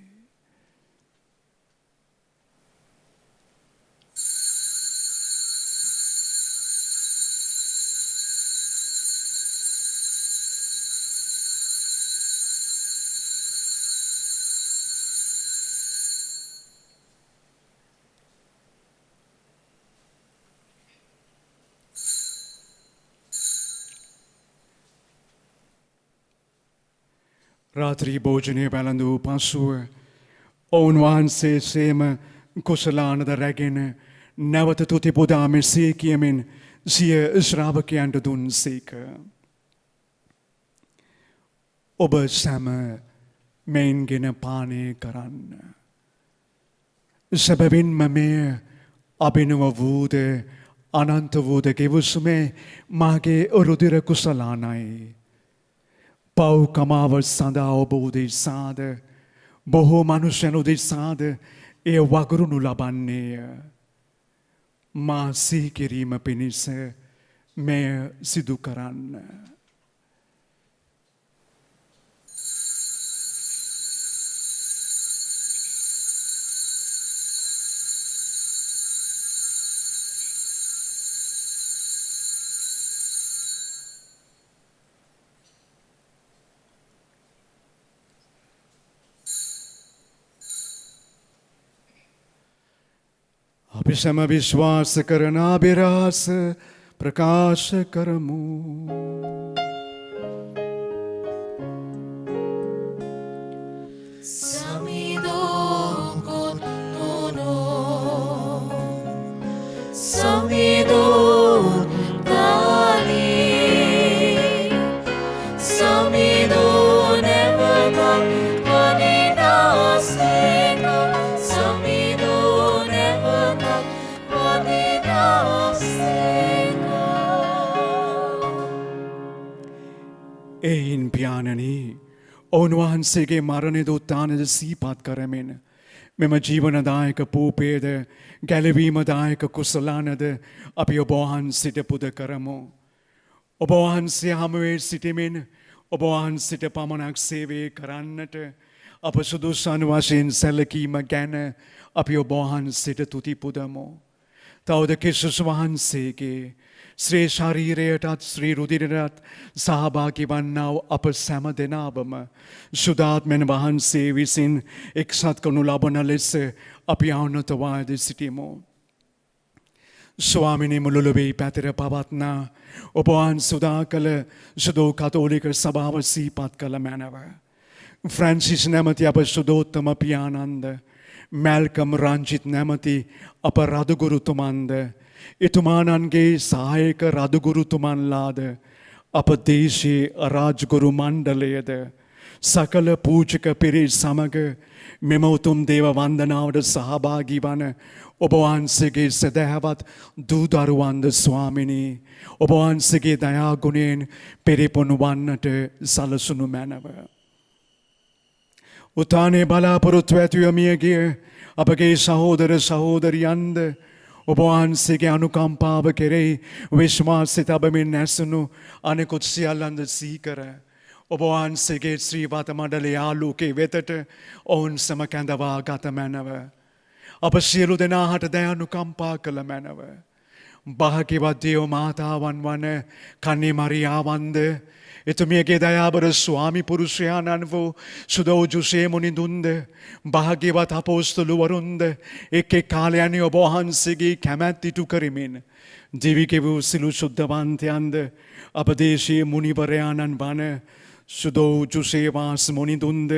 රාත්‍රී භෝජනය පැළඳූ පසුව ඔවුන් වහන්සේ සේම කුසලානද රැගෙන නැවත තුති පුදා මෙසේ කියමින් සිය ශ්‍රාවකයන්ට දුන් සේක. ඔබ සැම මෙයින්ගෙන පානය කරන්න. සැබවින්ම මෙය අභිනව වූද අනන්ත වූද ගෙවුසුමේ මාගේ රුධිර කුසලානයි. පව් කමාව සඳහා ඔබ උදෙසාද බොහෝ මනුෂ්‍යයන් උදෙසාද එය වගුරුණු ලබන්නේය. මා සිහි කිරීම පිණිස මෙය සිදු කරන්න. අපි සැම විශ්වාස කරන අභිරහස ප්‍රකාශ කරමු. එයින් පියාණනී ඔවුන් වහන්සේගේ මරණයද උත්ථානද සිහිපත් කරමින් මෙම ජීවනදායක පූපේද ගැලවීමදායක කුසලානද අපි ඔබ වහන්සේට පුද කරමු. ඔබ වහන්සේ හමුවේ සිටිමින් ඔබ වහන්සේට පමණක් සේවය කරන්නට අප සුදුසන් වශයෙන් සැලකීම ගැන අපි ඔබ වහන්සේට තුති පුදමු. තවද ක්‍රිස්තුස් වහන්සේගේ ශ්‍රී ශරීරයටත් ශ්‍රී රුධිරයටත් සහභාගී වන්නා වූ අප සෑම දෙනාවම සුදාත්මයන් වහන්සේ විසින් එක්සත් කරනු ලබන ලෙස අපි ආනතවාද සිටිමු. ස්වාමිනී මුළුලොවේ පැතිර පවත්නා ඔබ වහන්සේ උදා කළ සුදෝ කතෝලික සභාව සිහිපත් කළ මැනව. ෆ්‍රැන්සිස් නැමැති අප සුදෝත්තම පියාණන්ද මැල්කම් රංජිත් නැමැති අප රදුගුරුතුමන්ද එතුමානන්ගේ සහායක රදුගුරුතුමන්ලාද අප දේශයේ රාජගුරු මණ්ඩලයද සකල පූජක පිරිස් සමග මෙම උතුම් දේව වන්දනාවට සහභාගී වන ඔබ වහන්සේගේ සදහවත් දූ දරුවන්ද ස්වාමිනී ඔබ වහන්සේගේ දයා ගුණයෙන් පෙරපොණු වන්නට සලසනු මැනව. උතානේ බලාපොරොත්තු ඇතිව මියගිය අපගේ සහෝදර සහෝදරියන්ද ඔබ වහන්සේගේ අනුකම්පාව කෙරෙහි විශ්වාසය තබමින් ඇසුණු අනෙකුත් සියල්ලන්ද සිහි කර ඔබ වහන්සේගේ ශ්‍රීවත මඩලේ ආලෝකයේ වෙතට ඔවුන් සම කැඳවා ගත මැනව. අප සියලු දෙනාට දයානුකම්පා කළ මැනව. භාග්‍යවත් දේව මාතාවන් වන කන්නේ මරියාවන්ද එතුමියගේ දයාබර ස්වාමි පුරුෂයාණන් වූ සුදෝජුසේ මුනිඳුන්ද භාග්‍යවත් අපෝස්තලවරුන්ද එක් එක් කාලයන්හි ඔබ වහන්සේගේ කැමැත්ත ඉටු කරමින් දිවිගෙ වූ සිළු සුද්ධවන්තයන්ද අප දේශීය මුනිවරයාණන් වන සුදෝජුසේවාස් මුනිඳුන්ද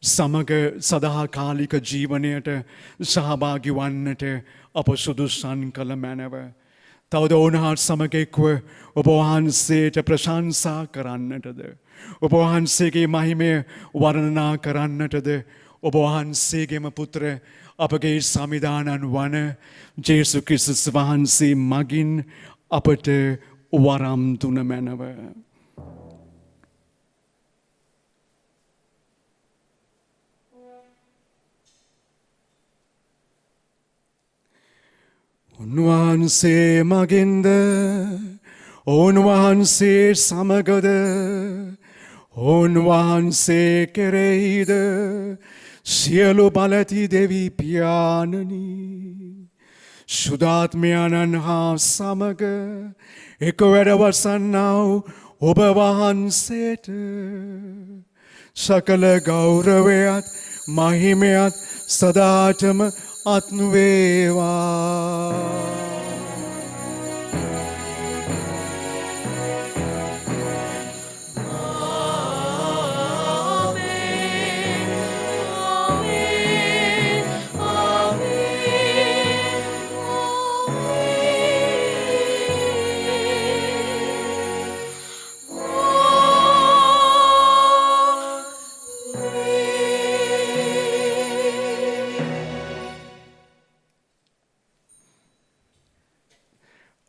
සමග සදාකාලික ජීවනයට සහභාගී වන්නට අප සුදුසන් කළ මැනව. තවද ඔවුන්හා සමගෙක්ව ඔබ වහන්සේට ප්‍රශංසා කරන්නටද ඔබ වහන්සේගේ මහිමය වර්ණනා කරන්නටද ඔබ වහන්සේගේම පුත්‍ර අපගේ සමිදානන් වන ජේසු ක්‍රිස්තුස් වහන්සේ මගින් අපට වරම් දුන මැනව. උන්වහන්සේ මගින්ද උන්වහන්සේ සමගද උන්වහන්සේ කෙරෙහිද සියලු බලති දෙවි පියාණනි සුදාත්මයන්න් හා සමග එක වැඩවසන්නා වූ ඔබ වහන්සේට සකල ගෞරවයත් මහිමයත් සදාටම අත්නුවේවා.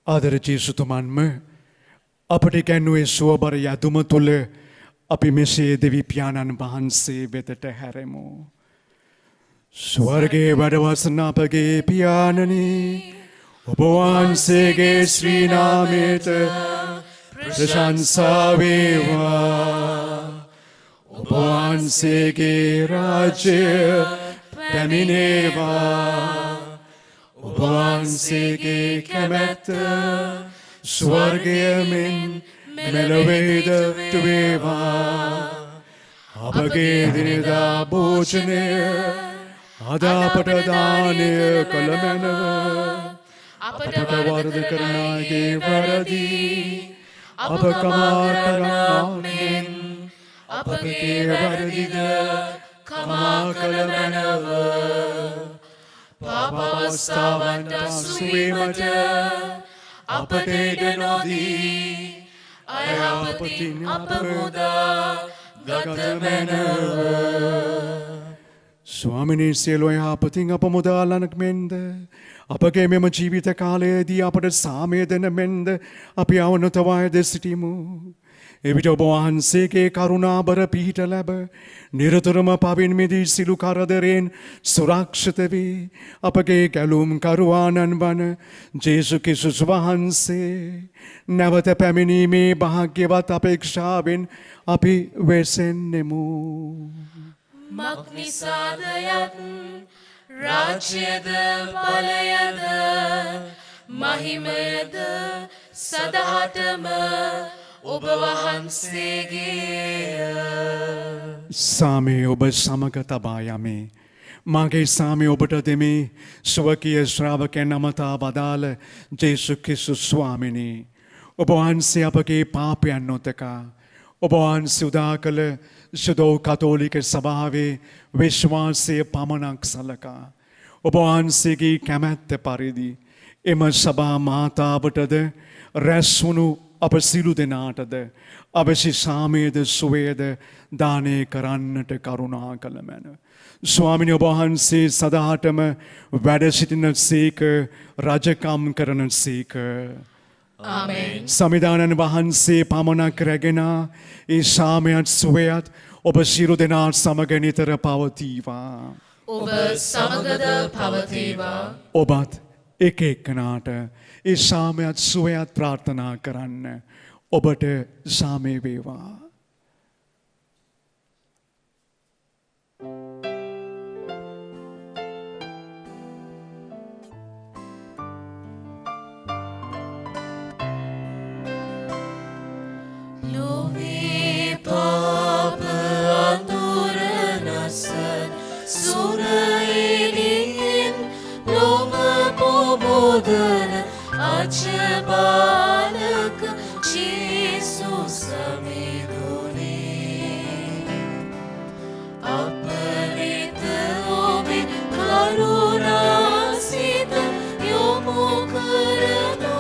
ආදරචී සුතුමන්ම අපට කැන්නුවේ සුවබර යදුම තුළ අපි මෙසේ දෙවි පියාණන් වහන්සේ වෙතට හැරෙමු. ස්වර්ගයේ වැඩවසන අපගේ පියාණනි ඔබ වහන්සේගේ ශ්‍රී නාමයට ප්‍රශංසා වේවා. ඔබ වහන්සේගේ රාජ්‍ය පැමිණේවා. ඔබ වහන්සේගේ කැමැත්ත ස්වර්ගයේ මෙන් මෙලොවේද වේවා. අපගේ දිනදා භෝජනය අද අපට දානය කළ මැනව. අපට වරද කරන අයගේ වැරදි අප කමා කරනා මෙන් අපගේ වැරදිද කමා කළ මැනව. පාපවස්ථාවන්ට අසුවීමට අපට ඉඩ නොදී අයහපතින් අප මුදා ගත මැනව. ස්වාමිනී සියලු යහපතින් අප මුදාලනක් මෙන්ද අපගේ මෙම ජීවිත කාලයේදී අපට සාමය දෙන මෙන්ද අපි අවනතවායද සිටිමු. එවිට ඔබ වහන්සේගේ කරුණාබර පිහිට ලැබ නිරතුරුම පවින් මිදී සිළු කරදරයෙන් සුරක්ෂිත වී අපගේ ගැලුම් කරුවාණන් වන ජේසු ක්‍රිස්තුස් වහන්සේ නැවත පැමිණීමේ භාග්‍යවත් අපේක්ෂාවෙන් අපි වෙසෙන්නෙමු. මක්නිසාදයත් රාජ්‍යද බලයද මහිමයද සදහටම ඔබ වහන්සේගේ. සාමය ඔබ සමග තබා යමේ. මාගේ සාමය ඔබට දෙමේ. ස්වකීය ශ්‍රාවකයන් අමතා වදාළ ජේසු ක්‍රිස්තුස් ස්වාමිනී ඔබ වහන්සේ අපගේ පාපයන් නොතකා ඔබ වහන්සේ උදා කළ සුදෝ කතෝලික සභාවේ විශ්වාසය පමණක් සලකා ඔබ වහන්සේගේ කැමැත්ත පරිදි එම සභා මාතාවටද රැස්වුණු අප සිළු දෙනාටද අවශ්‍ය සාමයද සුවයද දානය කරන්නට කරුණා කළ මැන. ස්වාමිනී ඔබ වහන්සේ සදාටම වැඩ සිටින සේක රජකම් කරන සේක. සමිධානන් වහන්සේ පමණක් රැගෙන ඒ සාමයත් සුවයත් ඔබ සිරු දෙනා සමග නිතර පවතිවා. ඔබ සමගද පවතිවා. ඔබත් එක එක්කනාට ඒ සාමයත් සුවයත් ප්‍රාර්ථනා කරන්න. ඔබට සාමය වේවා. පාප අඳුර නසන සුරයිනින් ලොව පොබෝදන අජබාලක ජේසු සමිඳුනේ අප වෙත ඔබේ කරුණා සිත යොමු කරනු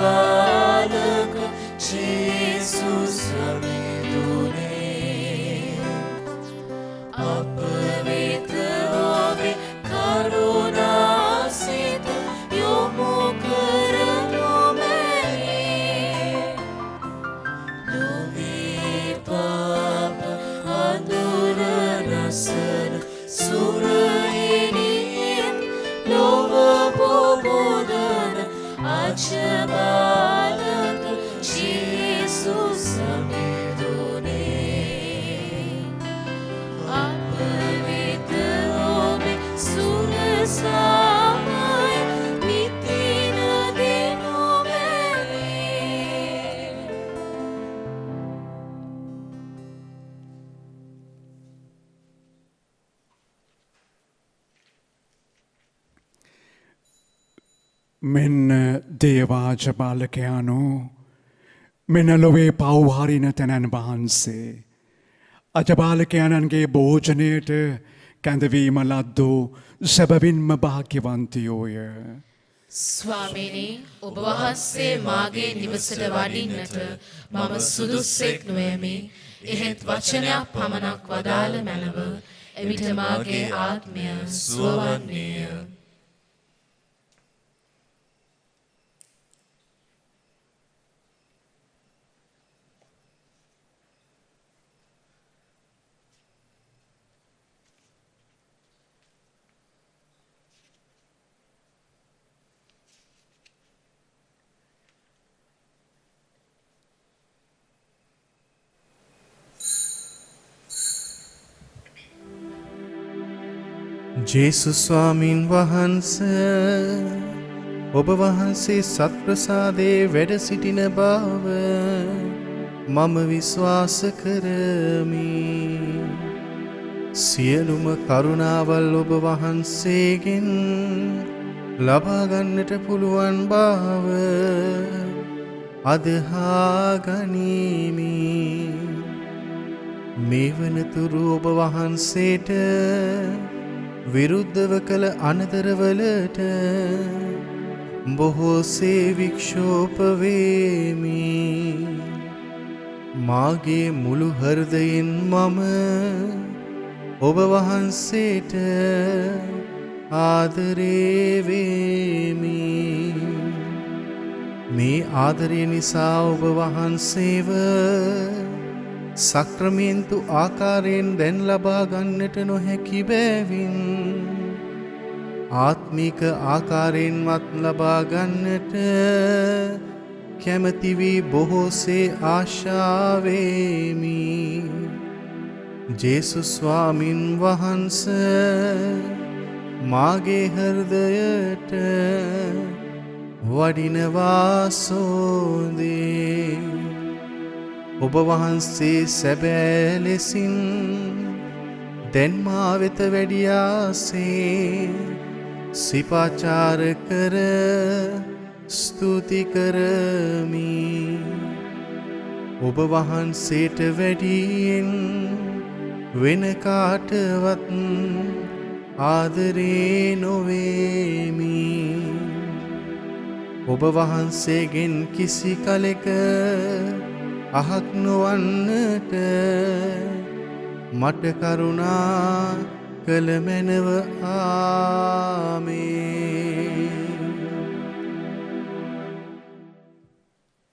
අජබාලක ජේසු සමිඳුනේ අප වෙත ඔබේ කරුණා සිත යොමු කරනු මැනේ. ලොවේ පාප අඳුර නසන සුරයිනින් ලොව පොබෝදන අජබාලක ජේසු සමිඳුනේ අප වෙත ඔබේ සුරසාමය නිතින දෙනු මැනේ. මෙන්න දේවාජ බාලකයානෝ මෙන්න ලොවේ පව්හරින තැනන් වහන්සේ. අජබාලකයානන්ගේ භෝජනයට කැඳවීම ලද්දෝ සැබවින්ම භාග්‍යවන්තයෝය. ස්වාමීනි ඔබ වහන්සේ මාගේ නිවසට වඩින්නට මම සුදුස්සෙක් නොයමි. එහෙත් වචනයක් පමණක් වදාළ මැනව එවිට මාගේ ආත්මය සුවවන්නේය. ජේසුස් ස්වාමින් වහන්සේ ඔබ වහන්සේ සත්ප්‍රසාදයේ වැඩ සිටින බව මම විශ්වාස කරමි. සියලුම කරුණාවල් ඔබ වහන්සේගෙන් ලබා ගන්නට පුළුවන් බව අදහා ගනිමි. මේ වනතුරු ඔබ වහන්සේට විරුද්ධව කළ අනදරවලට බොහෝසේ වික්ෂෝප වේමි. මාගේ මුළු හෘදයෙන් මම ඔබ වහන්සේට ආදරේ වේමි. මේ ආදරය නිසා ඔබ වහන්සේව සක්‍රමේන්තු ආකාරයෙන් දැන් ලබා ගන්නට නොහැකි බැවින් ආත්මික ආකාරයෙන්වත් ලබා ගන්නට කැමැති වී බොහෝසේ ආශාවෙමි. ජේසුස් ස්වාමින් වහන්සේ මාගේ හෘදයට වඩිනවා සෝදේ. ඔබ වහන්සේ සැබෑ ලෙසින් දැන් මා වෙත වැඩියාසේ සිපාචාර කර ස්තුති කරමි. ඔබ වහන්සේට වැඩියෙන් වෙන කාටවත් ආදරේ නොවේමි. ඔබ වහන්සේගෙන් කිසි කලෙක අහක් නොවන්නට මට කරුණා කළ මැනව. ආමේන්.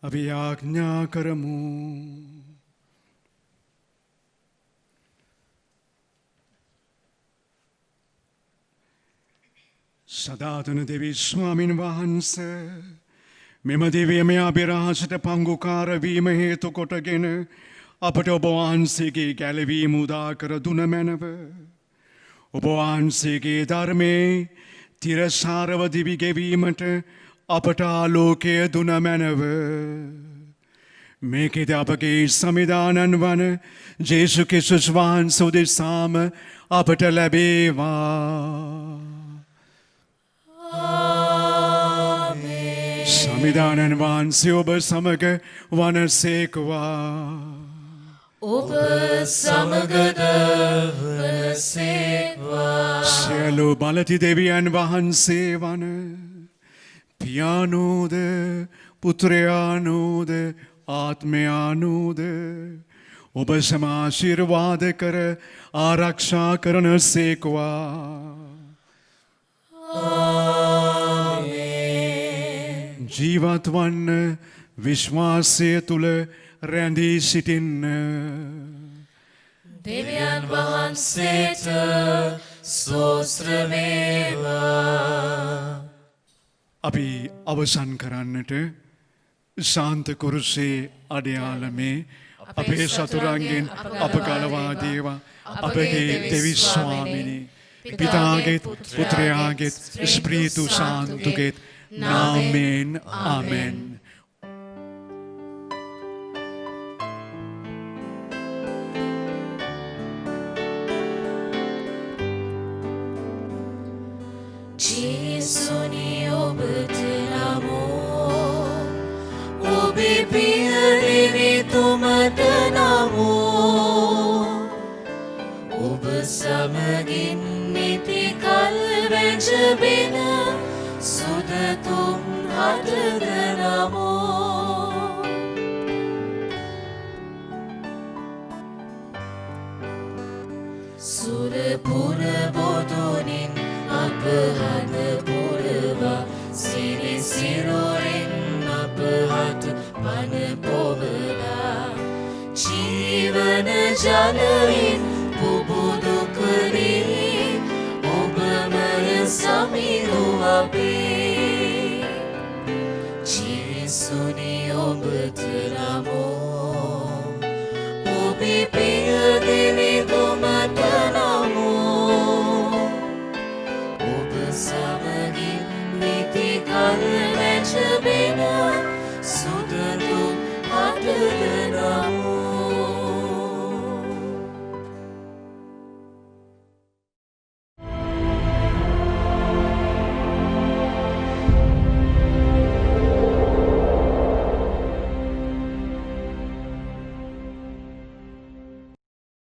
අපි යාඥා කරමු. සදාතන දෙවි ස්වාමින් වහන්සේ මෙම දිව්‍යමය අභිරහසට පංගුකාර වීම හේතු කොටගෙන අපට ඔබ වහන්සේගේ ගැලවීම උදා කර දුන මැනව. ඔබ වහන්සේගේ ධර්මයේ තිරසාරව දිවි ගෙවීමට අපට ආලෝකය දුන මැනව. මේකෙද අපගේ සමිදානන් වන ජේසු ක්‍රිස්තුස් වහන්සේ උදෙසාම අපට ලැබේවා. සමිදානන් වහන්සේ ඔබ සමග වනසේකවා. ඔබ සමගද වනසේකවා. සියලු බලති දෙවියන් වහන්සේ වන පියානෝද පුත්‍රයානෝද ආත්මයානෝද ඔබ සම ආශිර්වාද කර ආරක්ෂා කරන සේකවා. ජීවත් වන්න විශ්වාසය තුල රැඳී සිටින්න. දෙවියන් වහන්සේට ස්තෝත්‍ර වේවා. අපි අවසන් කරන්නට ශාන්ත කුරුසේ අඩයාලමේ අපේ සතුරන්ගෙන් අප ගලවා දේවා. අපගේ දෙවි ස්වාමිනී පිතාගෙත් පුත්‍රයාගෙත් ස්ප්‍රීතු සාන්තුගෙත් නාමයෙන් ආමෙන්. ජේසුනි ඔබට නමෝ. ඔබේ පිය දෙවිතුමට නමෝ. ඔබ සමගින් නිති කල් වැජබෙන සුදතුම් හටද නමෝ සුරපුර බොදුනින් අප හද පුරවා සිරිසිරුරින් අප හට පන පොවලා ජීවන ජලයෙන් පුබුදු කරේ ඔබමය සමිඳු අපේ ජේසුනි ඔබට නමෝ ඔබේ පියදෙන